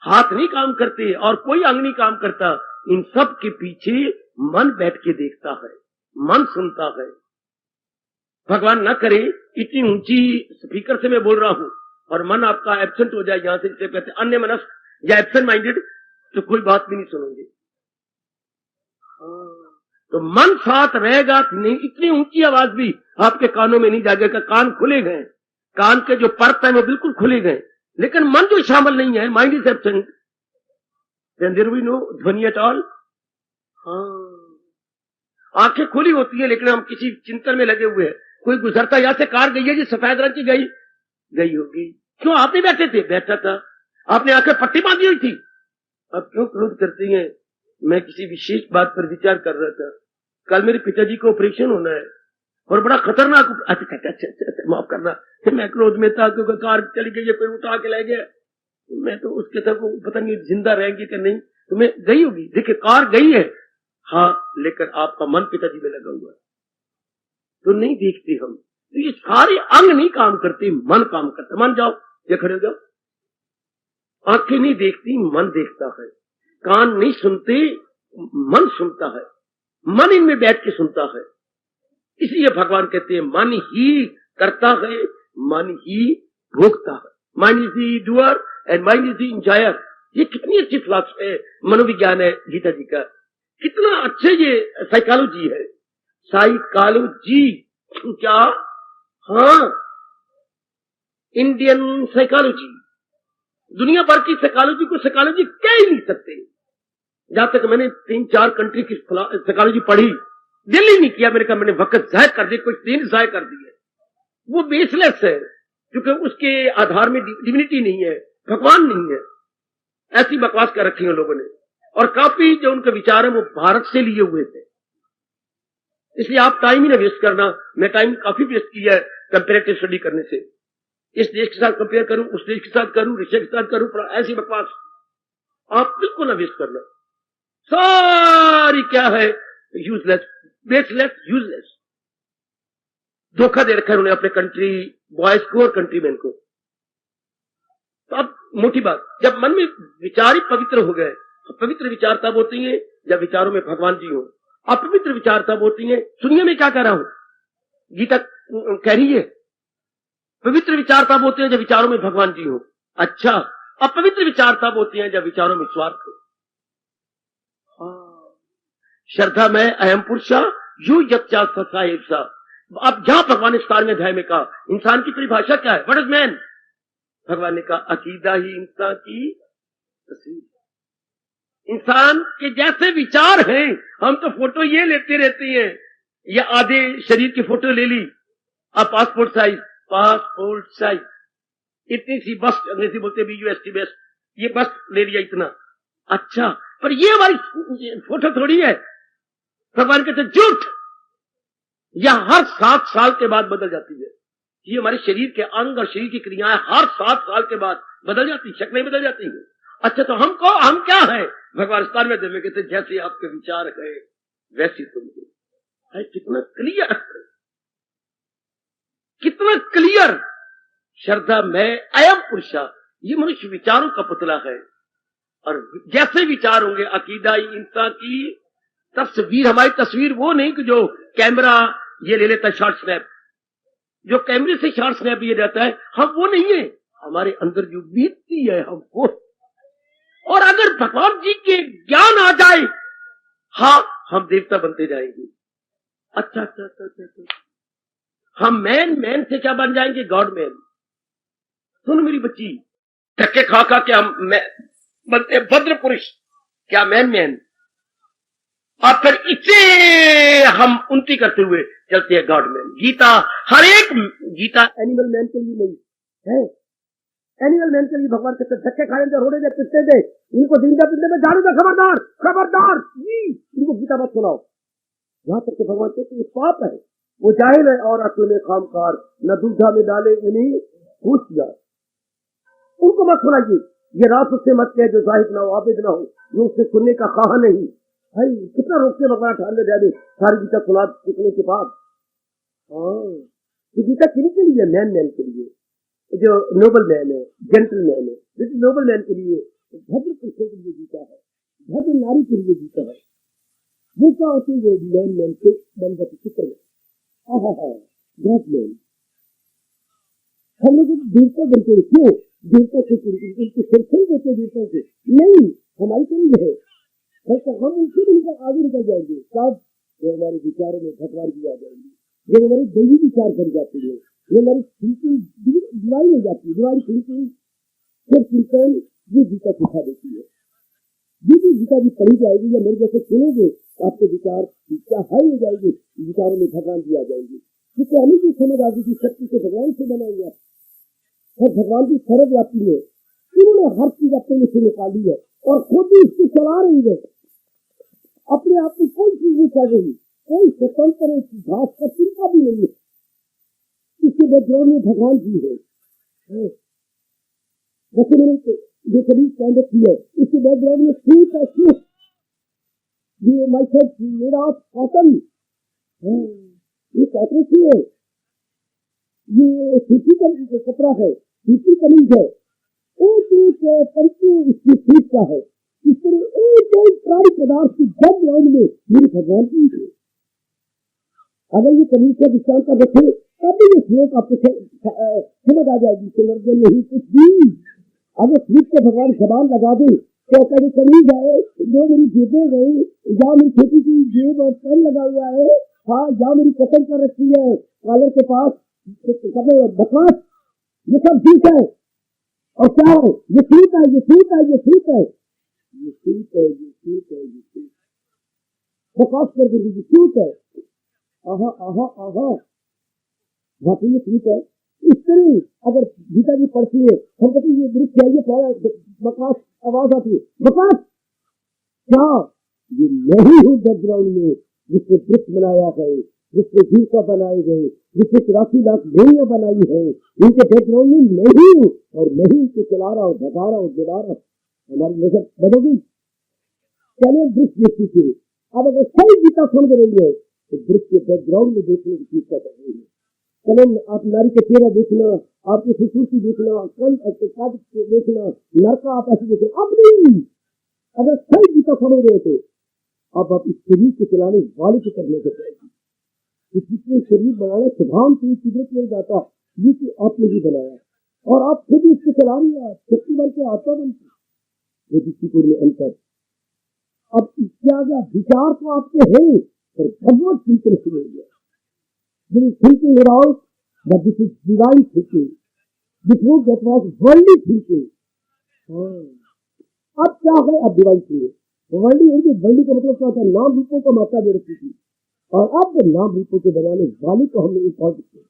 Speaker 1: हाथ नहीं काम करते और कोई अंग नहीं काम करता। इन सब के पीछे मन बैठ के देखता है, मन सुनता है। भगवान न करे इतनी ऊंची स्पीकर से मैं बोल रहा हूं और मन आपका एब्सेंट हो जाए यहां से, जिसे कहते हैं अन्य मनस्क या एब्सेंट माइंडेड, तो कोई बात भी नहीं सुनोगे। तो मन साथ रहेगा कि नहीं, इतनी ऊंची आवाज भी आपके कानों में नहीं जाएगा। कान खुले गए, कान के जो पर्त है वो बिल्कुल खुले गए, लेकिन मन जो शामिल नहीं है, mind is absent, then there will be no ध्वनि एट ऑल। आंखें खुली होती है लेकिन हम किसी चिंतन में लगे हुए हैं। कोई गुजरता, यहां से कार गई है जी, सफेद रंग की गई होगी, क्यों? आप नहीं बैठे थे? बैठा था। आपने आंखें पट्टी बांधी हुई थी, अब क्यों क्रोध करती हैं? मैं किसी विशेष बात पर विचार कर रहा था। कल मेरे पिताजी को ऑपरेशन होना है और बड़ा खतरनाक। अच्छा, माफ करना, मैं क्रोध में था क्योंकि कार चली गई है, कोई उठा के ले गया। मैं तो उसके तक पता नहीं जिंदा रहेंगी कि नहीं, तो मैं गई होगी। देखिए कार गई है, हाँ, लेकिन आपका मन पिताजी में लगा हुआ है, तो नहीं देखते हम। तो ये सारे अंग नहीं काम करते, मन काम करता। मान जाओ, ये खड़े हो जाओ। आंखें नहीं देखती, मन देखता है। कान नहीं सुनते, मन सुनता है। मन इनमें बैठ के सुनता है। इसलिए भगवान कहते हैं मन ही करता है, मन ही भोगता है। Mind is the doer and mind is the enjoyer. ये कितनी अच्छी फिलॉसफी है, मनोविज्ञान है गीता जी का। कितना अच्छे ये साइकोलॉजी है, साइकोलॉजी। क्या? हाँ, इंडियन साइकोलॉजी। दुनिया भर की साइकोलॉजी को साइकोलॉजी कह ही नहीं सकते। जहां तक मैंने 3-4 कंट्री की साइकोलॉजी पढ़ी, दिल ही नहीं किया मेरे का, मैंने वक्त जाय कर दिया, कुछ दिन जाय कर दिए। वो बेसलेस है, क्योंकि उसके आधार में डिविनिटी नहीं है, भगवान नहीं है। ऐसी बकवास कर रखी है लोगों ने, और काफी जो उनके विचार है वो भारत से लिए हुए थे। इसलिए आप टाइम ही ना वेस्ट करना। मैं टाइम काफी वेस्ट किया है कंपेरेटिव स्टडी करने से। इस देश के साथ कंपेयर करूं, उस देश के साथ करूं, रशिया के साथ करूं, ऐसी बकवास आप बिल्कुल ना वेस्ट करना। सारी क्या है? Useless, baseless, useless. धोखा दे रखा है उन्होंने अपने कंट्री बॉयज को और कंट्रीमैन को। तो अब मोटी बात, जब मन में विचार ही पवित्र हो गए, पवित्र विचार तब होती है जब विचारों में भगवान जी हो। अपवित्र विचार तब होती है, सुनिए मैं क्या कह रहा हूं, गीता कह रही है पवित्र विचार तब होते हैं जब विचारों में भगवान जी हो। अच्छा, अपवित्र विचार तब होते हैं जब विचारों में स्वार्थ हो। श्रद्धा में अहम पुरुषा यू यच्चा ससा। अब जहां भगवान ने 17वें अध्याय में कहा इंसान की परिभाषा क्या है, व्हाट इज मैन, भगवान ने कहा अकीदा ही इंसान की तस्वीर। इंसान के जैसे विचार हैं, हम तो फोटो ये लेते रहते हैं, या आधे शरीर की फोटो ले ली, अब पासपोर्ट साइज इतनी सी बस, अंग्रेजी बोलते हैं यूएसटी बेस्ट, ये बस ले लिया इतना। अच्छा, पर ये हमारी फोटो थोड़ी है। भगवान कहते झूठ, यह हर 7 साल के बाद बदल जाती है। ये हमारे शरीर के अंग और शरीर की क्रियाएं हर 7 साल के बाद बदल जाती, शक्लें बदल जाती है। अच्छा, तो हम क्या है? भगवान 17वें अध्याय में कहते जैसे आपके विचार है वैसी तुम हो। कितना क्लियर, कितना क्लियर। श्रद्धा में अयम पुरुषा, ये मनुष्य विचारों का पुतला है, और जैसे विचार होंगे अकीदा इंसान की तस्वीर। हमारी तस्वीर वो नहीं कि जो कैमरा ये ले लेता है शॉर्ट स्नैप, जो कैमरे से शॉर्ट स्नैप ये जाता है, हम वो नहीं है। हमारे अंदर जो बीतती है हम वो। और अगर भगवान जी के ज्ञान आ जाए, हाँ, हम देवता बनते जाएंगे। अच्छा, हम मैन से क्या बन जाएंगे? God man. सुन मेरी बच्ची, धक्के खा के हम बनते हैं भद्र पुरुष, क्या मैन। और फिर इसे हम उन्नति करते हुए चलते हैं गॉड मैन। गीता, हर एक गीता एनिमल मैन के लिए नहीं है। एनिमल मैन के लिए भगवान कहते धक्के खाने दे, रोड़े दे, पिटने दे, इनको जिंदा पिटने में झाड़ू दे, खबरदार खबरदार जी, इनको गीता मत सुनाओ। यहां तक भगवान कहते ये पाप है, वो जाहिल है और अक्ल में खामखार, न दूधा में डाले उन्हीं पूछ जाए, उनको मत सुनाइए। ये रात उससे मत कहे जो जाहिद ना हो, आबिद ना हो, जो उससे सुनने का कहा नहीं। भाई कितना रोकते भगवान ठाने दे सारी गीता सुना चुकने के बाद। तो गीता किन के लिए? मैन के लिए, जो नोबल मैन है, जेंटल मैन है, जिस नोबल मैन के लिए, भद्र पुरुषों के लिए गीता है, भद्र नारी के लिए गीता है। वो क्या होती है? मैन के मन का चित्र है। गॉड मैन, हम लोग देवता बनते हैं, क्यों? देवता से उनके सिरसे होते देवता से नहीं, हमारी कमी है, बल्कि हम उनसे मिलकर आगे निकल जाएंगे। तब जो हमारे विचारों में भगवान जी आ जाएंगे, जब हमारे दैवी विचार बन जाते हैं, ये हमारी थिंकिंग दिवाली हो जाती है, दिवाली थिंकिंग फिर कीर्तन ये गीता सिखा देती है। ये भी गीता भी पढ़ी जाएगी या मेरे जैसे सुनोगे आपके विचार क्या हाई हो जाएंगे, विचारों में भगवान जी आ जाएंगे, क्योंकि हमें भी समझ आ गई कि शक्ति से भगवान से बना हुआ और भगवान की सर्वव्यापी है, इन्होंने हर चीज अपने में से निकाली है और खुद ही इसको चला रही है, अपने आप में कोई चीज नहीं कर रही, कोई स्वतंत्र घास का चिंता भी नहीं है, इसके बैकग्राउंड में भगवान जी है। जैसे मैंने जो कभी कहने रखी है, इसके बैकग्राउंड में सूट है, सूट ये माइसेट मेरा कॉटन, ये कॉटन की है, ये सूती का कपड़ा है, सूती कमीज है, एक एक तरीके इसकी सीट का है। इस तरह एक एक सारी पदार्थ की बैकग्राउंड में मेरे भगवान की है। अगर ये कमीज का विचार का रखे तब भी ये श्लोक आपको समझ आ जाएगी कि लर्जन नहीं कुछ भी। अगर स्लीप के भगवान जबान लगा दे तो कभी कमीज है जो मेरी जेबें गई, जहाँ मेरी छोटी सी जेब और पेन लगा हुआ है, हाँ जहाँ मेरी कटन कर रखी है कॉलर के पास बकवास, ये सब ठीक है। और क्या है? ये ठीक है, ये ठीक है, ये ठीक है, ये ठीक है, ये ठीक है, ये ठीक बकवास कर देगी, ये ठीक है, आहा आहा आहा वाकई ये ठीक है। इस तरह अगर गीता जी पढ़ती है, हम कहते ये वृक्ष है, ये बकवास आवाज आती है, बकवास क्या? ये नहीं हूँ बैकग्राउंड में जिससे वृक्ष बनाया है, जिससे जीविका बनाए गए, जिससे 83 लाख भेड़ियां बनाई है, इनके बैकग्राउंड में नहीं हूँ और नहीं इनको चला रहा और भगा रहा और बुला रहा। हमारी नजर बदोगी, पहले वृक्ष देखती थी, अब अगर सही गीता समझ रही है तो वृक्ष के बैकग्राउंड में देखने की चीज कर रही है। चलो आप नारी का चेहरा देखना, आपकी खूबसूरती देखना, कंठ देखना, लड़का आप ऐसे देखना, अब नहीं। अगर सही गीता समझ रहे तो अब आप इस शरीर को चलाने वाले की तरफ नजर जाएगी। जिसने शरीर बनाना स्वभाव से कुदरत मिल जाता, ये तो आपने भी बनाया और आप खुद ही इसको चला रही है, शक्ति बन के आत्मा बनती है, दृष्टिकोण में अंतर। अब क्या गया, विचार तो आपके हैं पर भगवत चिंतन से मिल गया। Thinking without, but this is divine thinking. Before that was worldly thinking. अब क्या है? अब डिवाइन thinking. वर्ल्डी का मतलब क्या होता है? नाम रूपों को मात्रा दे रखी थी और अब नाम रूपों के बनाने वाले को हमने इम्पोर्टेंट किया।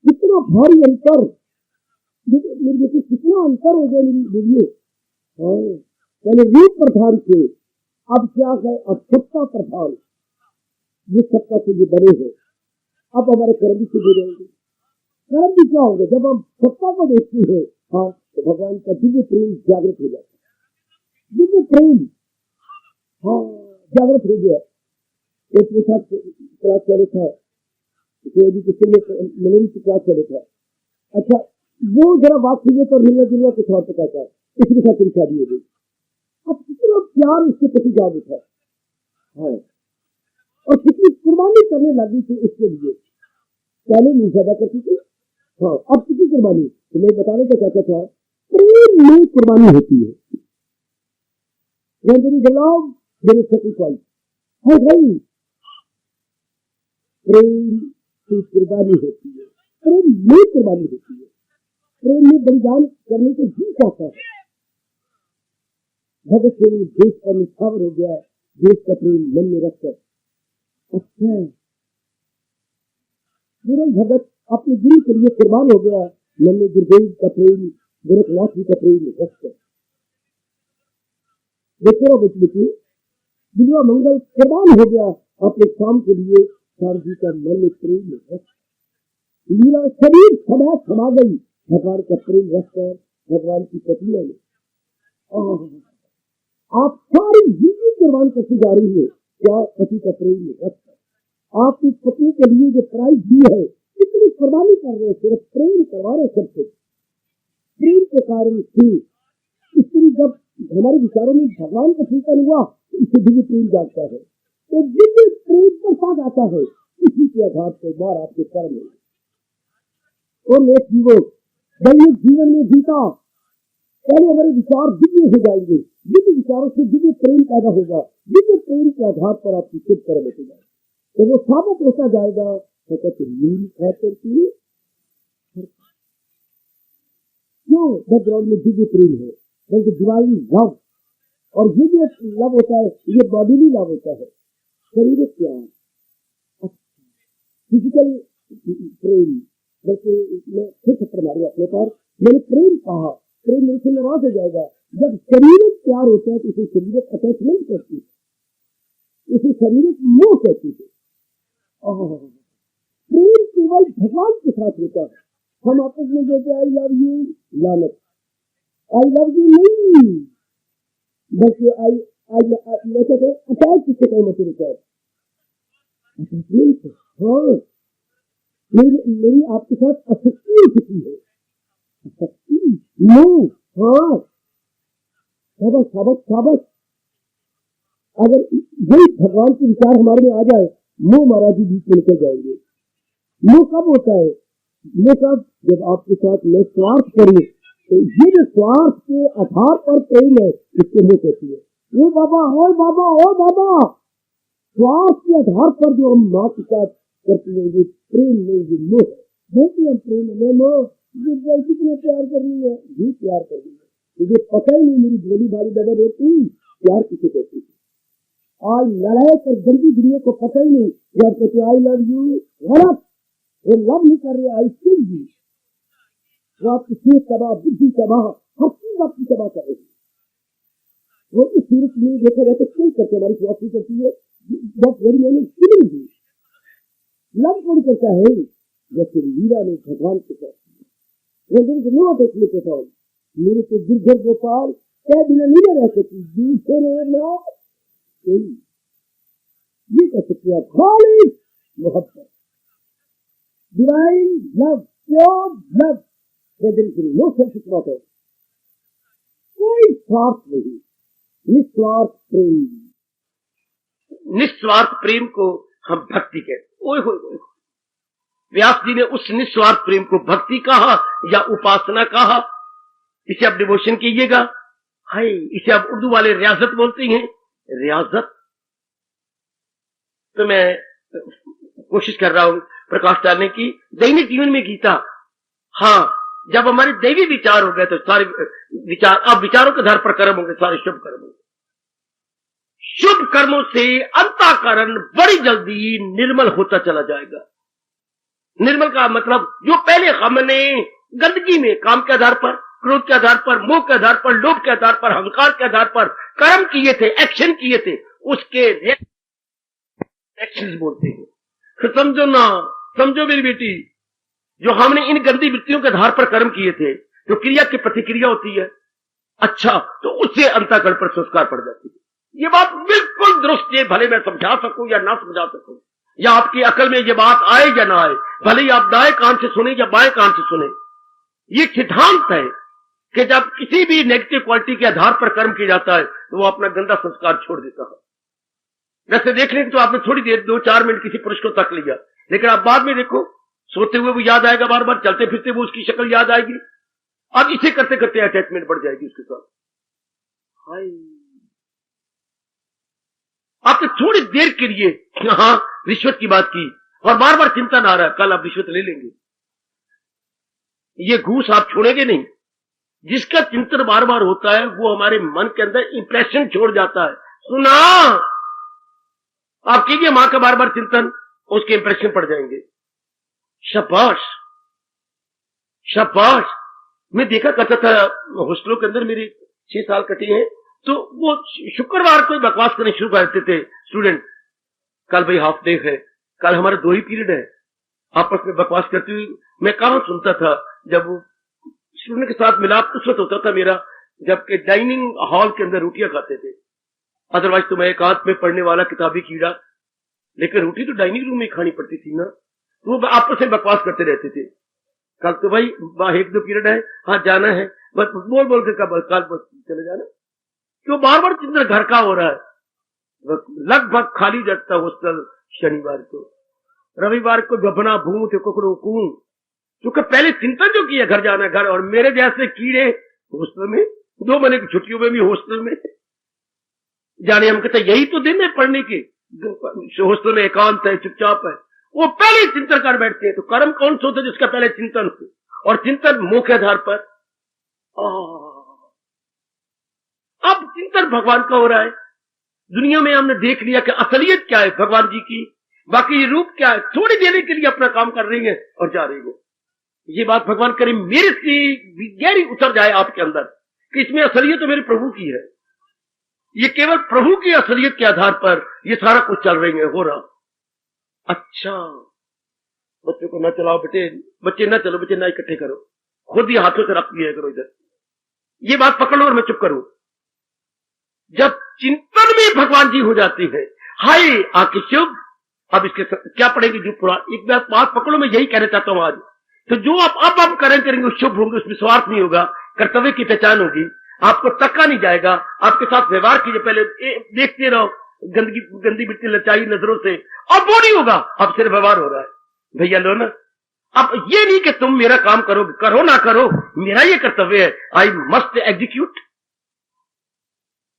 Speaker 1: कितना भारी अंतर, कितना अंतर हो गया मेरी लिए। पहले रूप प्रधान थे, अब क्या है? अब सत्ता प्रधान। ये सत्ता से ये बने हैं, अब हमारे कर्म भी सीधे रहेंगे। कर्म भी क्या होगा? जब हम सत्ता को देखते हैं, हाँ, तो भगवान का दिव्य प्रेम जागृत हो जाता है। दिव्य प्रेम हाँ जागृत हो गया। एक के साथ क्लास चालू था, मनोरी की क्लास चालू था। अच्छा, वो जरा बात कीजिए तो मिलना जुलना कुछ और कहता है, इसके साथ तेरी शादी हो गई। अब कितना प्यार उसके प्रति जागृत है और कितनी कुर्बानी करने लगी थी उसके लिए। पहले नहीं ज्यादा करती थी, हाँ, अब कितनी कुर्बानी। तो मैं बताने का चाहता था, प्रेम में कुर्बानी होती है। प्रेम की कुर्बानी होती है, प्रेम में कुर्बानी होती है, प्रेम में बलिदान करने को जी चाहता है। भगत सिंह देश पर निछावर हो गया, देश का प्रेम मन में रखकर। अच्छा, पूरन भगत अपने गुरु के लिए कुर्बान हो गया, नन्हे गुरुदेव का प्रेम, गोरखनाथ जी का प्रेम रखकर। देखो बच्चे, विजय मंगल कुर्बान हो गया अपने काम के लिए, सार जी का मन में प्रेम रख। लीला शरीर सदा समा गई भगवान का प्रेम रखकर भगवान की प्रतिमा में। आप सारी जिंदगी कुर्बान करती जा रही है, क्या पति का प्रेम रखकर। आप इस पति के लिए जो प्राइज दी है, इतनी कुर्बानी कर रहे, सिर्फ प्रेम करवा रहे सब कुछ। प्रेम के कारण थी इसलिए जब हमारे विचारों में भगवान का चिंतन हुआ, इससे दिव्य प्रेम जागता है, तो दिव्य प्रेम पर साथ आता है। इसी के आधार पर बार आपके कर्म है। और नेक जीवो, दैनिक जीवन में जीता, पहले हमारे विचार दिव्य हो जाएंगे, दिव्य विचारों से दिव्य प्रेम पैदा होगा, दिव्य प्रेम के आधार पर आपकी शुद्ध कर्म हो जाएगा, तो वो साबित होता जाएगा क्यों बैकग्राउंड में दिव्य प्रेम है, बल्कि डिवाइन लव। और ये जो लव होता है ये बॉडीली लव होता है, शारीरिक प्यार, फिजिकल प्रेम। बल्कि मैं फिर चक्कर मारूंगा अपने पर, मैंने प्रेम कहा, प्रेम मेरे से नाराज हो जाएगा। जब शारीरिक प्यार होता है तो इसे शारीरिक अटैचमेंट करती है, इसे शारीरिक मोह कहती है। प्रेम केवल भगवान के साथ होता है। हम आपस में कहते आई लव यू, लानत, आई लव यू नहीं, बल्कि अटैच किससे कहीं मत होता है, अटैचमेंट। हाँ, मेरी आपके साथ आसक्ति हो चुकी है, आसक्ति मोह। हाँ, शाबाश शाबाश शाबाश। अगर यही भगवान के विचार हमारे में आ जाए, मोह महाराज जी बीच में निकल जाएंगे। मोह कब होता है? मोह कब? जब आपके साथ मैं स्वार्थ करूं, तो ये जो स्वार्थ के आधार पर प्रेम है, इसके मोह कहती है। ओ बाबा, ओ बाबा, ओ बाबा, स्वार्थ के आधार पर जो हम माँ के साथ करती है, ये प्रेम नहीं, ये मोह है। बोलती हम प्रेम है, मोह कितना प्यार कर रही है, ये प्यार कर रही है, मुझे पता ही नहीं मेरी भोली भारी डबल होती प्यार किसे कहती है। आज लड़ाई और गंदी दुनिया को पता ही नहीं, जब कहते आई लव यू, गलत, वो लव नहीं कर रहे, आई किल यू। वो आपकी सेहत तबाह, बुद्धि तबाह, हर चीज आपकी तबाह कर रही है। वो इस सूरत में देखा जाए तो किल करके हमारी फिलॉसफी करती है, जब वेरी मैंने किलिंग दी। लव कौन करता है? जैसे मीरा ने भगवान के साथ, मेरे को गिरधर गोपाल क्या बिना नहीं रह सकती, दूसरे ये कह सकते हैं खाली मोहब्बत, divine love, pure love, no selfish matter, कोई स्वार्थ नहीं, निस्वार्थ प्रेम। निस्वार्थ प्रेम को हम भक्ति कहते। ओए होए, व्यास जी ने उस निस्वार्थ प्रेम को भक्ति कहा या उपासना कहा। इसे आप डिवोशन कीजिएगा। हाय, इसे आप उर्दू वाले रियाजत बोलते हैं, रियाजत। तो मैं कोशिश कर रहा हूं प्रकाश डालने की दैनिक जीवन में गीता। हाँ, जब हमारे दैवी विचार हो गए तो सारे विचार, अब विचारों के आधार पर कर्म होंगे, सारे शुभ कर्म होंगे। शुभ कर्मों से अंतःकरण बड़ी जल्दी निर्मल होता चला जाएगा। निर्मल का मतलब जो पहले हमने गंदगी में काम के आधार पर, क्रोध के आधार पर, मोह के आधार पर, लोभ के आधार पर, अहंकार के आधार पर कर्म किए थे, एक्शन किए थे, उसके एक्शन बोलते हैं। तो समझो ना, समझो मेरी बेटी, जो हमने इन गंदी वृत्तियों के आधार पर कर्म किए थे, जो क्रिया की प्रतिक्रिया होती है, अच्छा, तो उससे अंतःकरण पर संस्कार पड़ जाती है। ये बात बिल्कुल दुरुस्त है, भले मैं समझा सकूं या ना समझा सकूं, या आपकी अकल में ये बात आए या ना आए, भले ही आप दाएं कान से सुने या बाएं कान से सुने, ये सिद्धांत है कि जब किसी भी नेगेटिव क्वालिटी के आधार पर कर्म किया जाता है तो वो अपना गंदा संस्कार छोड़ देता है। वैसे देख लें तो आपने थोड़ी देर 2-4 मिनट किसी पुरुष को तक लिया, लेकिन आप बाद में देखो, सोते हुए वो याद आएगा, बार बार चलते फिरते वो उसकी शक्ल याद आएगी। अब इसे करते करते अटैचमेंट बढ़ जाएगी उसके साथ। हाय, आपने थोड़ी देर के लिए हाँ रिश्वत की बात की और बार बार चिंता ना आ रहा है, कल आप रिश्वत ले लेंगे, ये घूस आप छोड़ेंगे नहीं। जिसका चिंतन बार बार होता है वो हमारे मन के अंदर इंप्रेशन छोड़ जाता है। सुना, आप कीजिए मां का बार बार चिंतन, उसके इंप्रेशन पड़ जाएंगे। शाबाश शाबाश। मैं देखा करता था हॉस्टलों के अंदर, मेरी 6 साल कटी हैं, तो वो शुक्रवार को बकवास करने शुरू कर देते थे स्टूडेंट, कल भाई हाफ डे है, कल हमारा 2 ही पीरियड है, आपस में बकवास करती हुई। मैं कहां सुनता था, जब वो स्टूडेंट के साथ मिलाप उस वक्त होता था मेरा, जबकि डाइनिंग हॉल के अंदर रोटियां खाते थे। अदरवाइज तो मैं एक हाथ में पढ़ने वाला किताबी कीड़ा, लेकिन रोटी तो डाइनिंग रूम में खानी पड़ती थी ना। तो वो आपस में बकवास करते रहते थे, कल तो भाई 1-2 पीरियड है, हाँ जाना है, बस बोल बोल के कल बस चले जाना। क्यों बार बार चिंतन घर का हो रहा है। लगभग खाली जाता हॉस्टल शनिवार को, रविवार को गबना भूत कुकड़ो कूं, क्योंकि पहले चिंतन जो किया घर जाना घर, और मेरे जैसे कीड़े हॉस्टल में, 2 महीने की छुट्टियों में भी हॉस्टल में जाने, हम कहते यही तो दिन है पढ़ने के, हॉस्टल में एकांत है, चुपचाप है, वो पहले चिंतन कर बैठते हैं। तो कर्म कौन सा होता है जिसका पहले चिंतन हो, और चिंतन मोह के आधार पर। अब चिंतन भगवान का हो रहा है। दुनिया में हमने देख लिया कि असलियत क्या है भगवान जी की, बाकी ये रूप क्या है, थोड़ी देने के लिए अपना काम कर रही है और जा रही है। ये बात भगवान करे मेरे से गहरी उतर जाए आपके अंदर कि इसमें असलियत तो मेरे प्रभु की है। ये केवल प्रभु की असलियत के आधार पर ये सारा कुछ चल रही है, हो रहा। अच्छा, बच्चों को ना चलाओ बेटे, बच्चे ना चलो, बच्चे ना इकट्ठे करो, खुद ही हाथों से रख लिया करो इधर, ये बात पकड़ लो और मैं चुप करूं। जब चिंतन में भगवान जी हो जाते हैं, हाय आके शुभ, अब इसके क्या पड़ेगी जो पूरा, एक बात पकड़ो, मैं यही कहना चाहता हूं आज। तो जो आप अब करेंगे शुभ होंगे, उसमें स्वार्थ नहीं होगा, कर्तव्य की पहचान होगी, आपको तक्का नहीं जाएगा, आपके साथ व्यवहार कीजिए, पहले देखते रहो गंदी बिल्टी लचाई नजरों से, अब वो नहीं होगा, अब सिर्फ व्यवहार हो रहा है, भैया लो ना। अब ये नहीं कि तुम मेरा काम करोगे, करो ना करो, मेरा ये कर्तव्य है, आई मस्ट एग्जीक्यूट।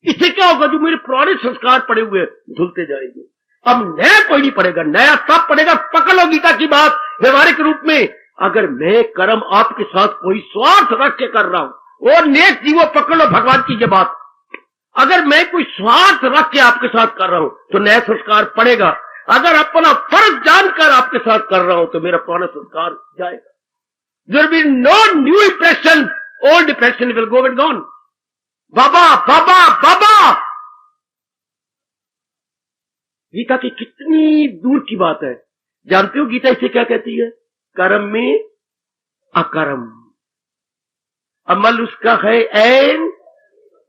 Speaker 1: इससे क्या होगा, जो मेरे पुराने संस्कार पड़े हुए धुलते जाएंगे, अब नया कोई नहीं पड़ेगा, नया सब पड़ेगा। पकड़ लो गीता की बात व्यवहारिक रूप में, अगर मैं कर्म आपके साथ कोई स्वार्थ रख के कर रहा हूं, और नेक जीवो पकड़ लो भगवान की ये बात, अगर मैं कोई स्वार्थ रख के आपके साथ कर रहा हूं तो नया संस्कार पड़ेगा, अगर अपना फर्ज जानकर आपके साथ कर रहा हूं तो मेरा पुराना संस्कार जाएगा। There will be no new impression, old impression will go and gone. बाबा बाबा बाबा, गीता की कितनी दूर की बात है। जानते हो गीता इसे क्या कहती है? कर्म में अकर्म, अमल उसका है ऐन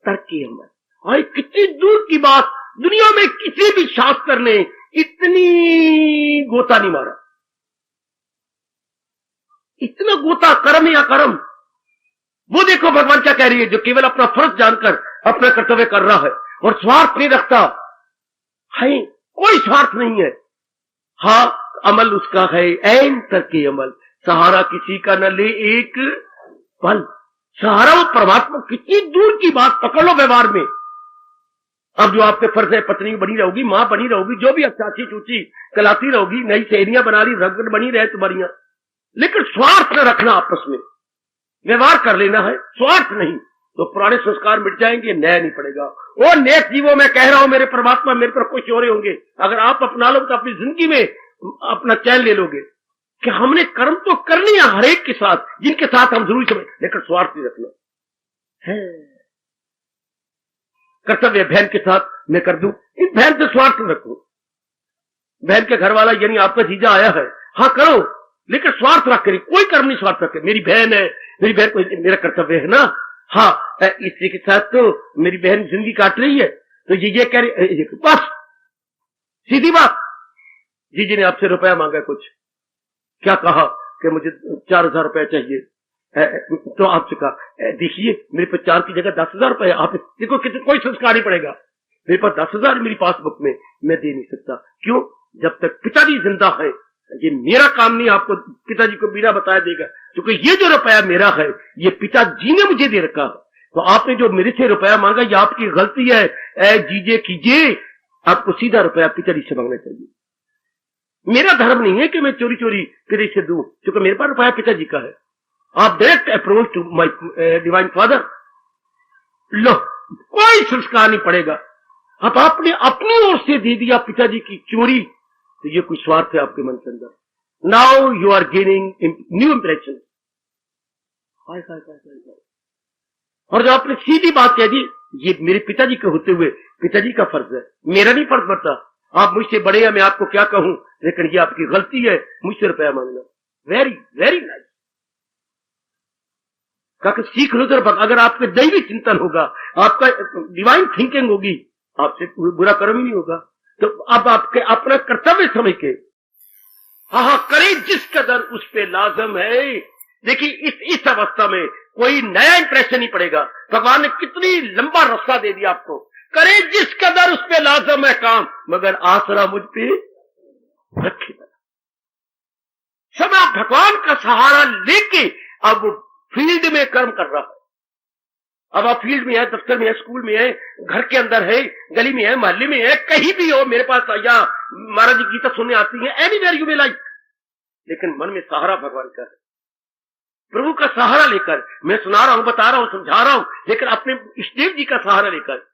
Speaker 1: तरके अमल। और कितनी दूर की बात, दुनिया में किसी भी शास्त्र ने इतनी गोता नहीं मारा, इतना गोता कर्म या कर्म। वो देखो भगवान क्या कह रही है, जो केवल अपना फर्ज जानकर अपना कर्तव्य कर रहा है और स्वार्थ नहीं रखता है, कोई स्वार्थ नहीं है। हाँ, अमल उसका है ऐन तरके अमल, सहारा किसी का न ले एक पल। सहारा वो परमात्मा, कितनी दूर की बात, पकड़ लो व्यवहार में। अब जो आपके फर्ज है, पत्नी बनी रहोगी, मां बनी रहोगी, जो भी चाची चूची कलाती रहोगी, नई सहेलियां बना रही, रगड़ बनी रहे तो बढ़िया, लेकिन स्वार्थ न रखना, आपस में व्यवहार कर लेना है, स्वार्थ नहीं, तो पुराने संस्कार मिट जाएंगे, नया नहीं पड़ेगा। वो नेक जीवो मैं कह रहा हूं, मेरे परमात्मा मेरे पर खुश हो रहे होंगे, अगर आप अपना लो तो अपनी जिंदगी में अपना चैन ले लोगे कि हमने कर्म तो कर लिया हर एक के साथ, जिनके साथ हम जरूरी समझ, लेकिन स्वार्थ नहीं रखना है। कर्तव्य बहन के साथ मैं कर दूं, इस बहन से स्वार्थ न रखो। बहन के घर वाला यानी आपका जीजा आया है, हाँ करो, लेकिन स्वार्थ रख कर, कोई कर्म नहीं स्वार्थ रखे। मेरी बहन है, मेरी बहन को मेरा कर्तव्य है ना, हाँ इसी के साथ तो मेरी बहन जिंदगी काट रही है, तो ये कह रही, बस सीधी बात। जीजी ने आपसे रुपया मांगा, कुछ क्या कहा कि मुझे 4,000 रुपया चाहिए, तो आपसे कहा देखिए मेरे पास 4 की जगह 10,000 रुपया, आप देखो कोई संस्कार नहीं पड़ेगा, मेरे पास 10,000 मेरी पासबुक में, मैं दे नहीं सकता। क्यों? जब तक पिताजी जिंदा है, ये मेरा काम नहीं आपको पिताजी को बिना बताया देगा, क्योंकि ये जो रुपया मेरा है ये पिताजी ने मुझे दे रखा है। तो आपने जो मेरे से रुपया मांगा ये आपकी गलती है, जीजे कीजिए, आपको सीधा रुपया पिताजी से मांगना चाहिए। मेरा धर्म नहीं है कि मैं चोरी चोरी पिताजी से दूं, क्योंकि मेरे पास रुपया पिताजी का है। आप direct approach to my divine father लो, कोई संस्कार नहीं पड़ेगा। अब आपने अपनी ओर से दे दिया पिताजी की चोरी, तो ये कोई स्वार्थ है आपके मन के अंदर। Now you are gaining new impression. और जो आपने सीधी बात कह दी, ये मेरे पिताजी के होते हुए पिताजी का फर्ज है, मेरा नहीं फर्ज पड़ता। आप मुझसे बड़े हैं, मैं आपको क्या कहूं, लेकिन ये आपकी गलती है मुझसे रुपया मांगना। Very very nice. कहा सीख लो जरा, अगर आपके दैवी चिंतन होगा, आपका डिवाइन थिंकिंग होगी, आपसे बुरा कर्म ही नहीं होगा। तो अब आपके अपना कर्तव्य समझ के हाँ करें जिस कदर उस पे लाजम है। देखिए इस अवस्था में कोई नया इंप्रेशन नहीं पड़ेगा। भगवान ने कितनी लंबा रास्ता दे दिया आपको, करें जिस कदर उस पे लाजम है काम, मगर आसरा मुझ पे रखे। सदा भगवान का सहारा लेके अब वो फील्ड में कर्म कर रहा है। अब आप फील्ड में है, दफ्तर में है, स्कूल में है, घर के अंदर है, गली में है, मोहल्ले में है, कहीं भी हो, मेरे पास या महाराज जी गीता सुनने आती है, एनीवेयर यू मे लाइक, लेकिन मन में सहारा भगवान का है, प्रभु का सहारा लेकर मैं सुना रहा हूं, बता रहा हूं, समझा रहा हूं, लेकिन अपने इष्टदेव जी का सहारा लेकर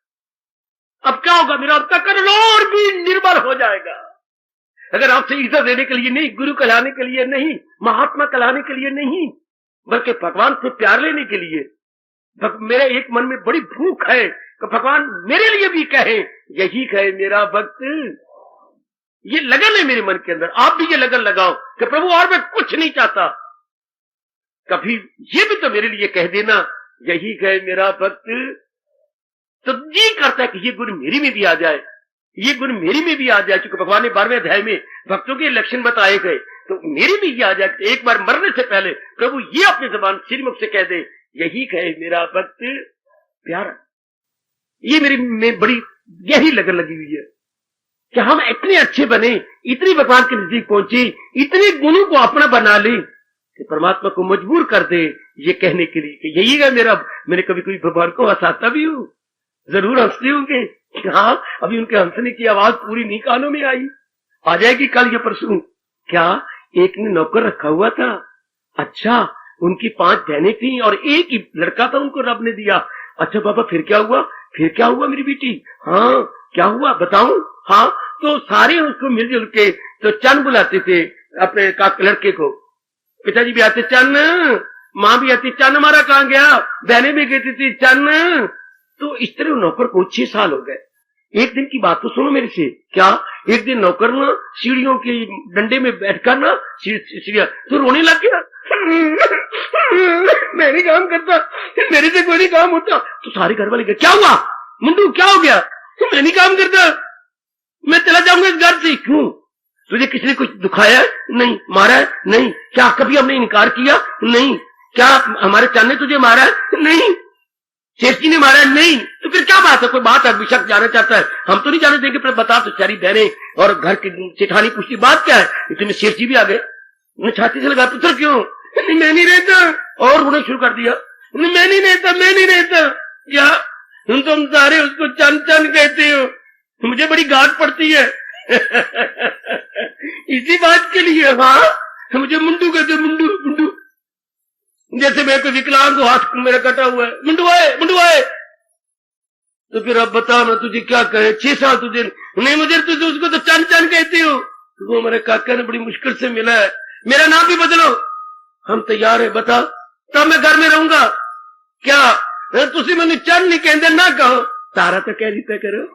Speaker 1: अब क्या होगा, मेरा अंतःकरण और भी निर्मल हो जाएगा। अगर आपसे इज्जत देने के लिए नहीं, गुरु कहलाने के लिए नहीं, महात्मा कहलाने के लिए नहीं, बल्कि भगवान से प्यार लेने के लिए, मेरे एक मन में बड़ी भूख है कि भगवान मेरे लिए भी कहे, यही कहे मेरा भक्त, ये लगन है मेरे मन के अंदर। आप भी ये लगन लगाओ कि प्रभु और मैं कुछ नहीं चाहता, कभी ये भी तो मेरे लिए कह देना, यही कहे मेरा भक्त। तो जी करता है कि ये गुण मेरी में भी आ जाए, ये गुण मेरी में भी आ जाए, क्योंकि भगवान ने 12वें अध्याय में भक्तों के लक्षण बताए गए, तो मेरी में ये आ जाए। एक बार मरने से पहले प्रभु ये अपनी जबान श्रीमुख से कह दे, यही कहे मेरा भक्त प्यारा। ये मेरी में बड़ी गहरी लगन लगी हुई है कि हम इतने अच्छे बने, इतनी भगवान के नजदीक पहुंचे, इतने गुणों को अपना बना ले कि परमात्मा को मजबूर कर दे ये कहने के लिए कि यही है मेरा। मैंने कभी कोई भगवान को हंसाता भी हूं, जरूर हंसते होंगे, हाँ अभी उनके हंसने की आवाज पूरी नहीं कानों में आई, आ जाएगी कल या परसों। क्या एक ने नौकर रखा हुआ था, अच्छा उनकी 5 बहनें थी और एक ही लड़का था, उनको रब ने दिया। अच्छा बाबा फिर क्या हुआ, फिर क्या हुआ मेरी बेटी, हाँ क्या हुआ बताऊं, हाँ तो सारे उसको मिलजुल के तो चंद बुलाते थे अपने लड़के को, पिताजी भी आते चन्न, माँ भी आती चन्न, हमारा कहाँ गया, बहनें भी कहती थी चन्न। तो इस तरह नौकर को 6 साल हो गए। एक दिन की बात तो सुनो मेरे से, क्या एक दिन नौकर ना सीढ़ियों के डंडे में बैठकर ना सीढ़ियां तो रोने लग गया, मैं नहीं काम करता, मेरे से कोई नहीं काम होता। तो सारे घर वाले गए, क्या हुआ मुंडू, क्या हो गया, मैं नहीं काम करता, मैं चला जाऊंगा इस घर से। क्यों, तुझे किसी ने कुछ दुखाया है? नहीं। मारा है? नहीं। क्या कभी हमने इनकार किया? नहीं। क्या हमारे चांद ने तुझे मारा है? नहीं। शेष जी ने मारा है? नहीं। तो फिर क्या बात है, कोई बात है, विशक जाना चाहता है, हम तो नहीं जाने देंगे, पर बता तो सारी बहनें और घर की जेठानी पूछती बात क्या है, इतने शेष जी भी आ गए, छाती से लगा, पुत्र क्यों, मैं नहीं रहता, और रोने शुरू कर दिया, मैं नहीं रहता, मैं नहीं रहता। क्या तुम सारे उसको चंद चंद कहते हो, मुझे बड़ी गांठ पड़ती है इसी बात के लिए, हाँ मुझे मुंडू कहते, मुंडू मुंडू, जैसे मैं कोई विकलांग को, हाथ मेरा कटा हुआ है, मुंडू आए, मुंडू आए। तो फिर अब बता ना तुझे क्या कहे, 6 साल तुझे नहीं, मुझे तुझे उसको तो चंद चंद कहते हो, वो हमारे काका ने बड़ी मुश्किल से मिला है, मेरा नाम भी बदलो, हम तैयार है, बता तब मैं घर में रहूंगा। क्या तुसी मैंने चंद नहीं कहते ना कहो, तारा तो कह देता करो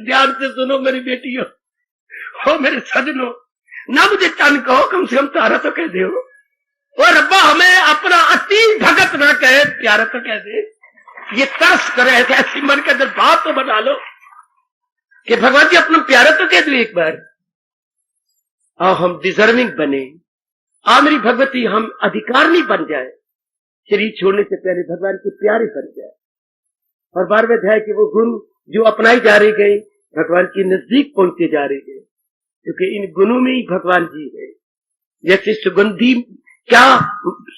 Speaker 1: ध्यान से सुनो मेरी बेटियों, हो मेरे सजनों, ना मुझे चंद कहो, कम से कम तारा तो कह दे, और रब्बा हमें अपना अति भगत ना कहे, प्यारा तो कह दे। ये तरस करे, ऐसी मन के अंदर बात तो बना लो कि भगवान जी अपना प्यारा तो कह दो एक बार। आओ हम डिजर्विंग बने, आ मेरी भगवती, हम अधिकारनी बन जाए, शरीर छोड़ने से पहले भगवान के प्यारे बन जाए। और 12वें अध्याय के वो गुण जो अपनाए जा रहे गए, भगवान के नजदीक पहुंचते जा रहे गए, क्योंकि इन गुणों में ही भगवान जी है। जैसे सुगंधी, क्या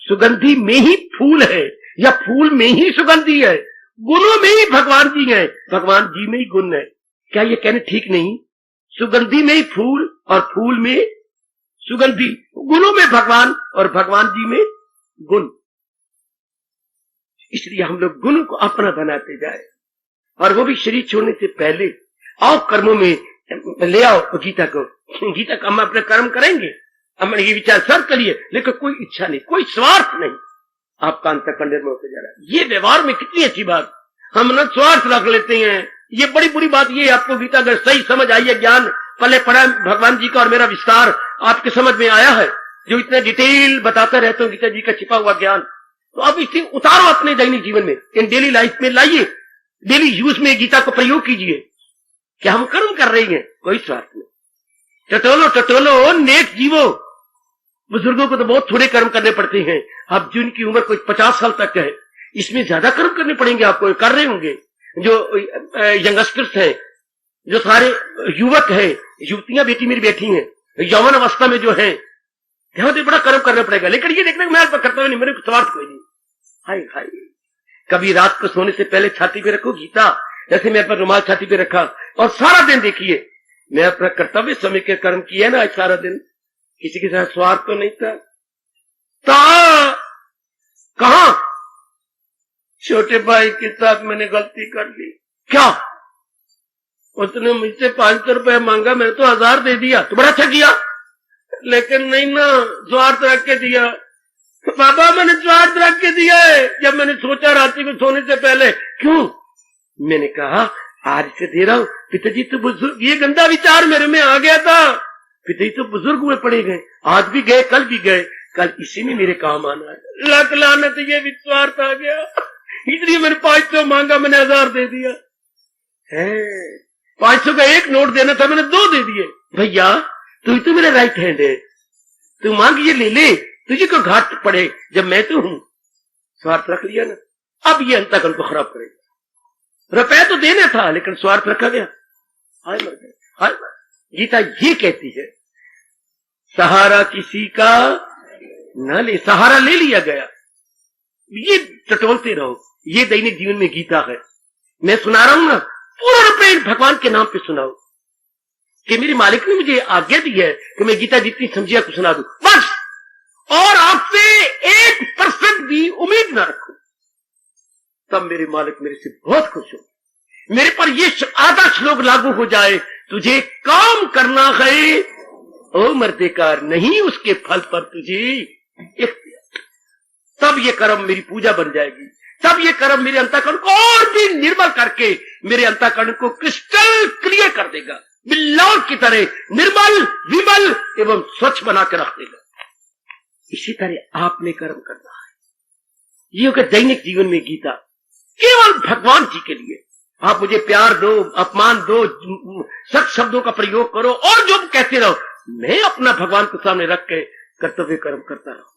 Speaker 1: सुगंधी में ही फूल है या फूल में ही सुगंधी है, गुणों में ही भगवान जी है, भगवान जी में ही गुण है। क्या ये कहने ठीक नहीं, सुगंधी में ही फूल और फूल में सुगंधी, गुणों में भगवान और भगवान जी में गुण। इसलिए हम लोग गुणों को अपना बनाते जाए, और वो भी शरीर छोड़ने से पहले। आओ कर्मों में ले आओ गीता को, गीता का हम अपने कर्म करेंगे, हमने ये विचार सर्व करिए, लेकिन कोई इच्छा नहीं, कोई स्वार्थ नहीं, आपका अंतःकरण निर्मल होते जा रहा है। ये व्यवहार में कितनी अच्छी बात, हम न स्वार्थ रख लेते हैं, ये बड़ी बुरी बात। ये आपको गीता अगर सही समझ आई है, ज्ञान पहले पढ़ा भगवान जी का और मेरा विस्तार आपके समझ में आया है, जो इतने डिटेल बताता रहता हूँ गीता जी का छिपा हुआ ज्ञान, तो आप इसे उतारो अपने दैनिक जीवन में, इन डेली लाइफ में लाइए, डेली यूज में गीता को प्रयोग कीजिए। क्या हम कर्म कर रहे हैं, कोई स्वार्थ नहीं। टटोलो टटोलो नेक जीवो, बुजुर्गों को तो बहुत थोड़े कर्म करने पड़ते हैं, अब जिनकी उम्र कोई 50 साल तक है, इसमें ज्यादा कर्म करने पड़ेंगे आपको, कर रहे होंगे जो यंगस्टर्स है, जो सारे युवक है, युवतियां बेटी मेरी बैठी हैं, यौवन अवस्था में जो है, ध्यान से बड़ा कर्म करना पड़ेगा। लेकिन ये देखने को मैं कर्तव्य नहीं, मेरे स्वार्थ कोई नहीं। हाय हाय, कभी रात को सोने से पहले छाती पे रखो गीता, जैसे मैं अपना रुमाल छाती पे रखा, और सारा दिन देखिए मैं अपना कर्तव्य समय के कर्म किया ना, आज सारा दिन किसी के साथ स्वार्थ तो नहीं था। कहा छोटे भाई के साथ मैंने गलती कर ली। क्या? उसने मुझसे 500 रुपए मांगा, मैंने तो 1000 दे दिया। तो बड़ा अच्छा किया, लेकिन नहीं ना, स्वार्थ रख के दिया। बाबा मैंने स्वार्थ रख के दिया है, जब मैंने सोचा रात्रि में सोने से पहले। क्यों? मैंने कहा आज से दे रहा हूं, पिताजी तो बुजुर्ग, ये गंदा विचार मेरे में आ गया था। पिताजी तो बुजुर्ग हुए पड़े गए, आज भी गए, कल भी गए, कल इसी में मेरे काम आना है। लक लानत, ये विश्वास आ गया, इसलिए मैंने 500 मांगा, मैंने 1000 दे दिया। 500 का एक नोट देना था, मैंने 2 दे दिए। भैया तू तो मेरा राइट हैंड है, तू मांग ये ले ले, तुझे को घाट पड़े जब मैं तो हूं। स्वार्थ रख लिया ना, अब ये अंतःकरण को खराब करेगा। रुपए तो देना था, लेकिन स्वार्थ रखा गया। हाय मर गए, हाय मर। गीता ये कहती है सहारा किसी का न ले, सहारा ले लिया गया, ये टटोलते रहो। ये दैनिक जीवन में गीता है। मैं सुना रहा हूं ना, पूरा रुपये भगवान के नाम पे सुनाओ कि मेरे मालिक ने मुझे आज्ञा दी है कि मैं गीता जितनी समझिया को सुना दूं, बस। और आपसे 1% भी उम्मीद ना रखो, तब मेरे मालिक मेरे से बहुत खुश हो। मेरे पर ये आधा श्लोक लागू हो जाए, तुझे काम करना है ओ मर्देकार, नहीं उसके फल पर तुझे इख्तियार। तब ये कर्म मेरी पूजा बन जाएगी, तब ये कर्म मेरे अंतःकरण को और भी निर्मल करके मेरे अंतःकरण को क्रिस्टल क्लियर कर देगा, बिल्लौर की तरह निर्मल, विमल एवं स्वच्छ बना के रख देगा। इसी तरह आपने कर्म करना है। ये होगा दैनिक जीवन में गीता, केवल भगवान जी के लिए। आप मुझे प्यार दो, अपमान दो, सख्त शब्दों का प्रयोग करो और जो कहते रहो, मैं अपना भगवान को सामने रख के कर्तव्य कर्म करता रहूं।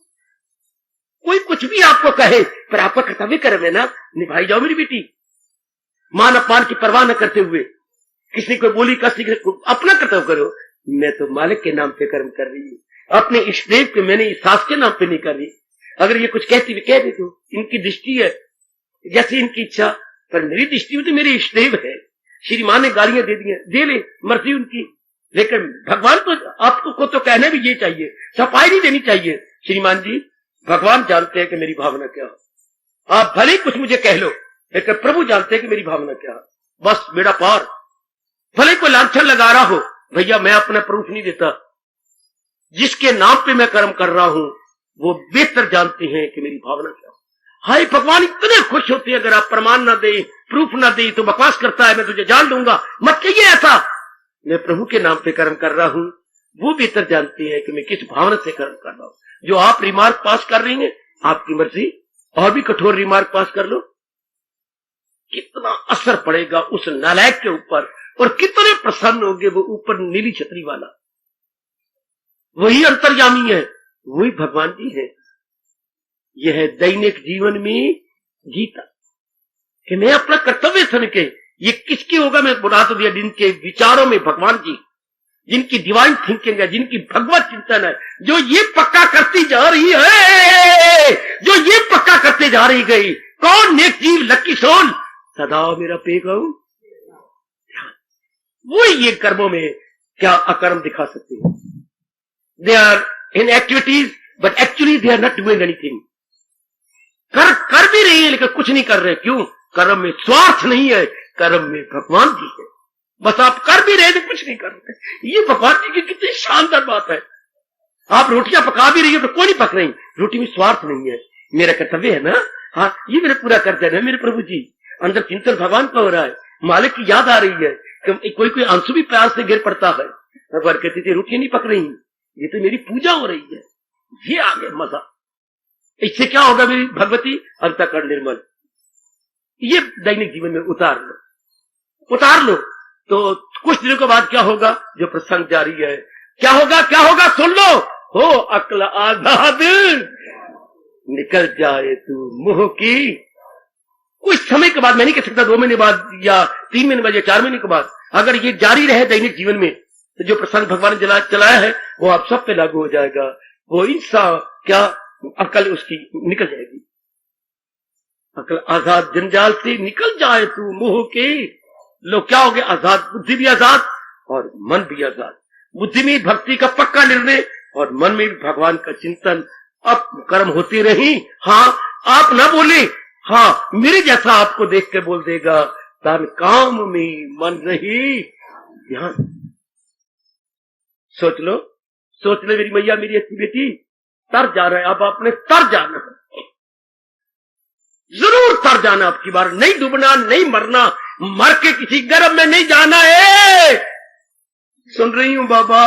Speaker 1: कोई कुछ भी आपको कहे, पर आपका कर्तव्य कर्म है ना, निभाई जाओ मेरी बेटी। मान अपमान की परवाह न करते हुए किसी को बोली, किसी को अपना कर्तव्य करो। मैं तो मालिक के नाम पे कर्म कर रही हूँ, अपने इष्ट देव के, मैंने इस सास के नाम पे नहीं कर रही। अगर ये कुछ कहती भी कह दे दो, इनकी दृष्टि है, जैसी इनकी इच्छा, पर मेरी दृष्टि में तो मेरे इष्ट देव है। श्री मां ने गालियां दे दी हैं, दे ले, मर्जी उनकी, लेकिन भगवान को आपको को तो कहना भी ये चाहिए, सफाई नहीं देनी चाहिए। श्रीमान जी भगवान जानते हैं कि मेरी भावना क्या है, आप भले कुछ मुझे कह लो, लेकिन प्रभु जानते हैं कि मेरी भावना क्या है। बस बेड़ा पार। भले कोई लांछन लगा रहा हो, भैया मैं अपना प्रूफ नहीं देता। जिसके नाम पे मैं कर्म कर रहा हूं वो बेहतर जानते हैं कि मेरी भावना क्या है। हाय भगवान इतने खुश होते हैं, अगर आप प्रमाण ना दे, प्रूफ ना दे तो बकवास करता है, मैं तुझे जान लूंगा, मत कहिए ऐसा। मैं प्रभु के नाम पे कर्म कर रहा हूं, वो बेहतर जानते हैं कि मैं किस भावना से कर्म कर रहा हूं। जो आप रिमार्क पास कर रही हैं, आपकी मर्जी, और भी कठोर रिमार्क पास कर लो, कितना असर पड़ेगा उस नालायक के ऊपर, और कितने प्रसन्न होंगे वो ऊपर नीली छतरी वाला। वही अंतर्यामी है, वही भगवान जी है। यह है दैनिक जीवन में गीता कि मैं अपना कर्तव्य समझ के, ये किसकी होगा मैं बता तो दिया, जिनके विचारों में भगवान जी, जिनकी डिवाइन थिंकिंग है, जिनकी भगवत चिंतन है, जो ये पक्का करती जा रही है, जो ये पक्का करते जा रही गई, कौन नेक जीव लक्की सोल सदा मेरा पेगा, वो ये कर्मों में क्या अकर्म दिखा सकते हैं। They are in activities but actually they are not doing anything. कर भी रही है लेकिन कुछ नहीं कर रहे। क्यों? कर्म में स्वार्थ नहीं है, कर्म में भगवान जी है। बस आप कर भी रहे थे, कुछ नहीं कर रहे। ये भगवान जी की कितनी शानदार बात है। आप रोटियां पका भी रही हो तो कोई नहीं पक रही, रोटी में स्वार्थ नहीं है, मेरा कर्तव्य है ना, हाँ ये मेरा पूरा कर्तव्य है मेरे प्रभु जी। अंदर चिंतन भगवान का हो रहा है, मालिक की याद आ रही है, कोई कोई आंसू भी प्यार से गिर पड़ता है। भगवान कहती थी रोटियां नहीं पक रही, ये तो मेरी पूजा हो रही है। ये आ गया मजा। इससे क्या होगा मेरी भगवती? अंतःकरण निर्मल। ये दैनिक जीवन में उतार लो तो कुछ दिनों के बाद क्या होगा? जो प्रसंग जारी है, क्या होगा सुन लो। हो अक्ल आजाद निकल जाए तू मुंह की। कुछ समय के बाद, मैं नहीं कह सकता 2 महीने बाद या 3 महीने बाद या 4 महीने के बाद, अगर ये जारी रहे दैनिक जीवन में तो जो प्रसंग भगवान ने चलाया है वो आप सब पे लागू हो जाएगा। वो इंसान क्या अकल उसकी निकल जाएगी। अकल आजाद जंजाल से निकल जाए तू मोह के, लोग क्या हो गए आजाद, बुद्धि भी आजाद और मन भी आजाद। बुद्धि में भक्ति का पक्का निर्णय और मन में भी भगवान का चिंतन। अब कर्म होती रही, हाँ आप ना बोले, हाँ मेरे जैसा आपको देख के बोल देगा, तन काम में मन रही ध्यान। सोच लो मेरी मैया, मेरी अच्छी बेटी, तर जा रहा है। अब आपने तर जाना, जरूर तर जाना। आपकी बार नहीं डूबना, नहीं मरना, मर के किसी गर्भ में नहीं जाना है। सुन रही हूं बाबा,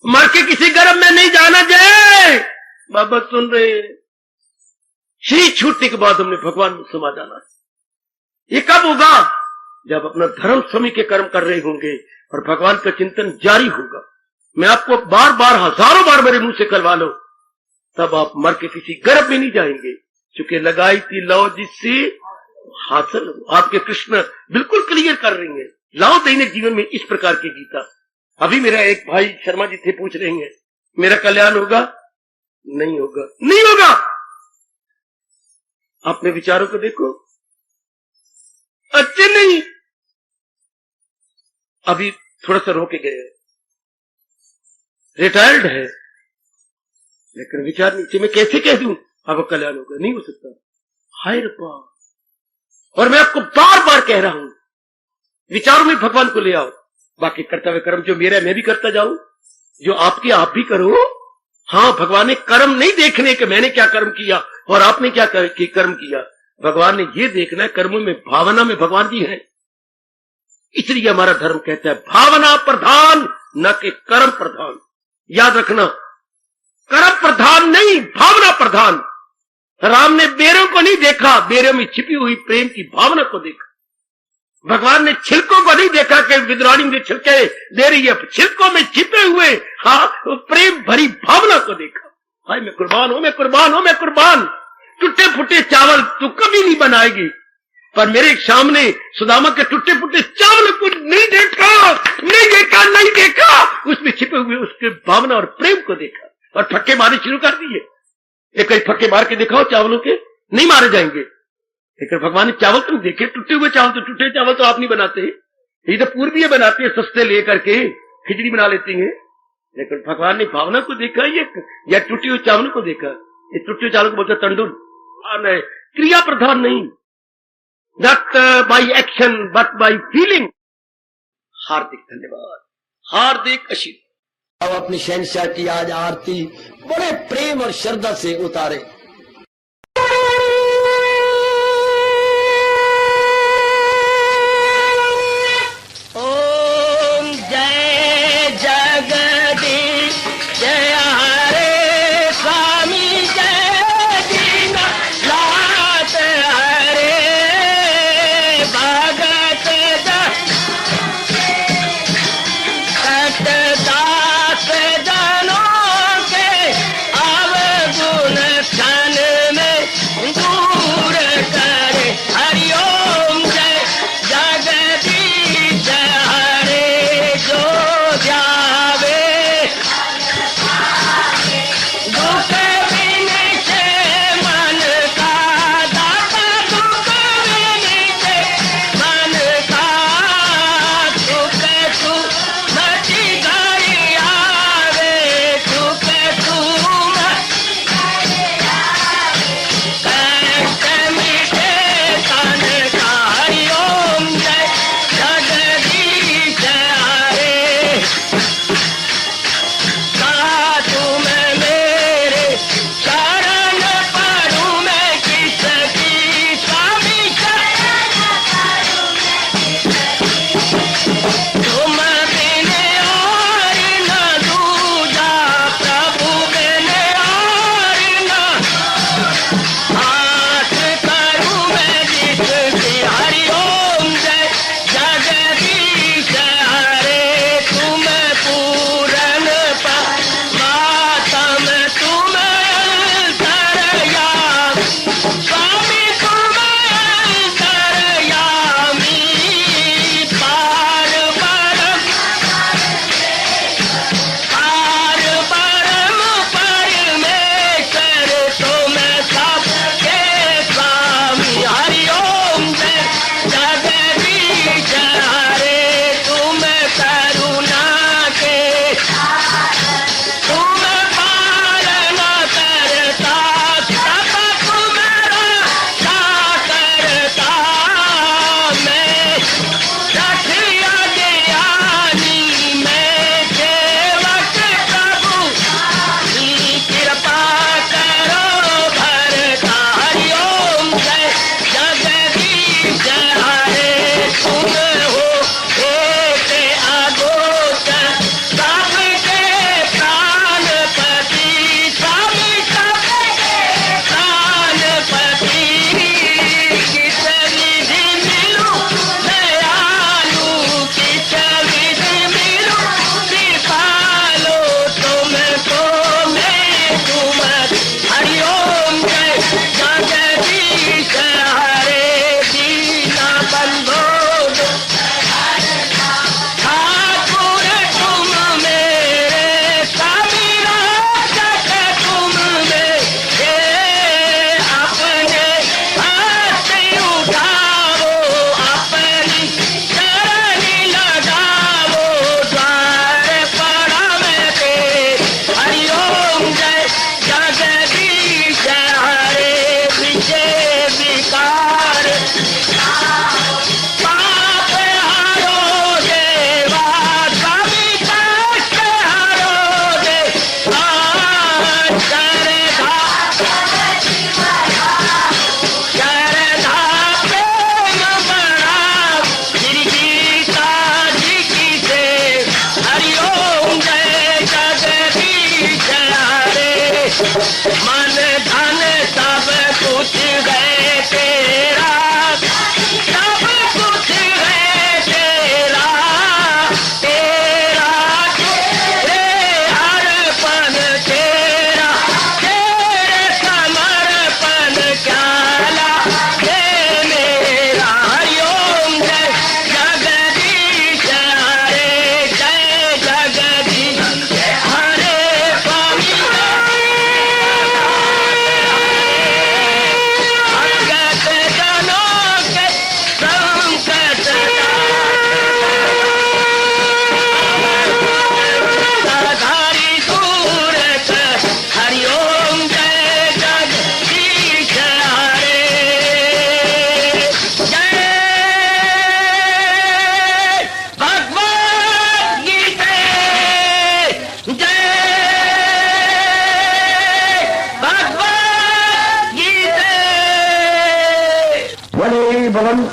Speaker 1: मर के किसी गर्भ में नहीं जाना। जय बाबा सुन रहे हैं। श्री छूटने के बाद हमने भगवान में समा जाना। ये कब होगा? जब अपना धर्म स्वामी के कर्म कर रहे होंगे और भगवान का चिंतन जारी होगा। मैं आपको बार बार, हजारों बार मेरे मुंह से करवा लो, तब आप मर के किसी गर्भ में नहीं जाएंगे। चूंकि लगाई थी लौ जिससे हासिल हो। आपके कृष्ण बिल्कुल क्लियर कर रही है। लाओ दैनिक जीवन में इस प्रकार की गीता। अभी मेरा एक भाई शर्मा जी थे, पूछ रहे हैं मेरा कल्याण होगा? नहीं होगा, नहीं होगा। अपने विचारों को देखो, अच्छे नहीं। अभी थोड़ा सा रोके गए, रिटायर्ड है, लेकिन विचार नीचे मैं कैसे कह दूं अब कल्याण होगा? नहीं हो सकता। हाय रब्बा। और मैं आपको बार बार कह रहा हूं, विचारों में भगवान को ले आओ। बाकी कर्तव्य कर्म जो मेरा मैं भी करता जाऊं, जो आपके आप भी करो। हाँ, भगवान ने कर्म नहीं देखने कि मैंने क्या कर्म किया और आपने क्या कर्म किया। भगवान ने ये देखना है कर्मों में, भावना में भगवान जी हैं। इसलिए हमारा धर्म कहता है भावना प्रधान, न कि कर्म प्रधान। याद रखना, कर्म प्रधान नहीं, भावना प्रधान। राम ने बेरों को नहीं देखा, बेरों में छिपी हुई प्रेम की भावना को देखा। भगवान ने छिलकों को नहीं देखा कि विद्राणी मुझे छिलके दे रही है, छिलकों में छिपे हुए हाँ प्रेम भरी भावना को देखा। हाय मैं कुर्बान हूं, मैं कुर्बान हूं, मैं कुर्बान। टूटे फूटे चावल तू कभी नहीं बनाएगी, पर मेरे सामने सुदामा के टूटे फूटे चावल को नहीं देखा, नहीं देखा, नहीं देखा। उसमें छिपे हुए उसके भावना और प्रेम को देखा और फक्के मारे शुरू कर दिए। एक कई फक्के मार के दिखाओ चावलों के, नहीं मारे जाएंगे। लेकिन भगवान ने चावल तुम देखे, टूटे हुए चावल, तो टूटे चावल तो आप नहीं बनाते, ये तो पूर्वी बनाते हैं, सस्ते लेकर के खिचड़ी बना लेती हैं। लेकिन भगवान ने भावना को देखा या टूटे हुए चावल को देखा। ये टूटे हुए चावल को बोलते तंडुल, क्रिया प्रधान नहीं, not by action but by feeling. हार्दिक धन्यवाद, हार्दिक आशीर्वाद।
Speaker 2: अब अपनी शहंशाह की आज आरती बड़े प्रेम और श्रद्धा से उतारे।
Speaker 3: ओम जय जगदीश जय हरे स्वामी जय दीनानाथ हरे भगत दास जनों के अवगुण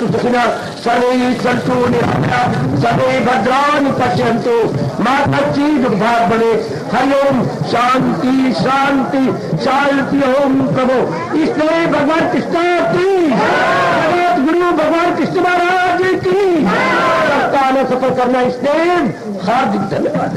Speaker 2: भवन्तु सुखिनः सर्वे सन्तु निरामयाः सर्वे भद्राणि पश्यन्तु मा कश्चित् दुर्भाग्यं भवेत्। हरि ओम शांति शांति शांति। ओम प्रभु इसलिए भगवान कृष्ण की जगत गुरु भगवान कृष्ण महाराज की सफल करना इसलिए हार्दिक धन्यवाद।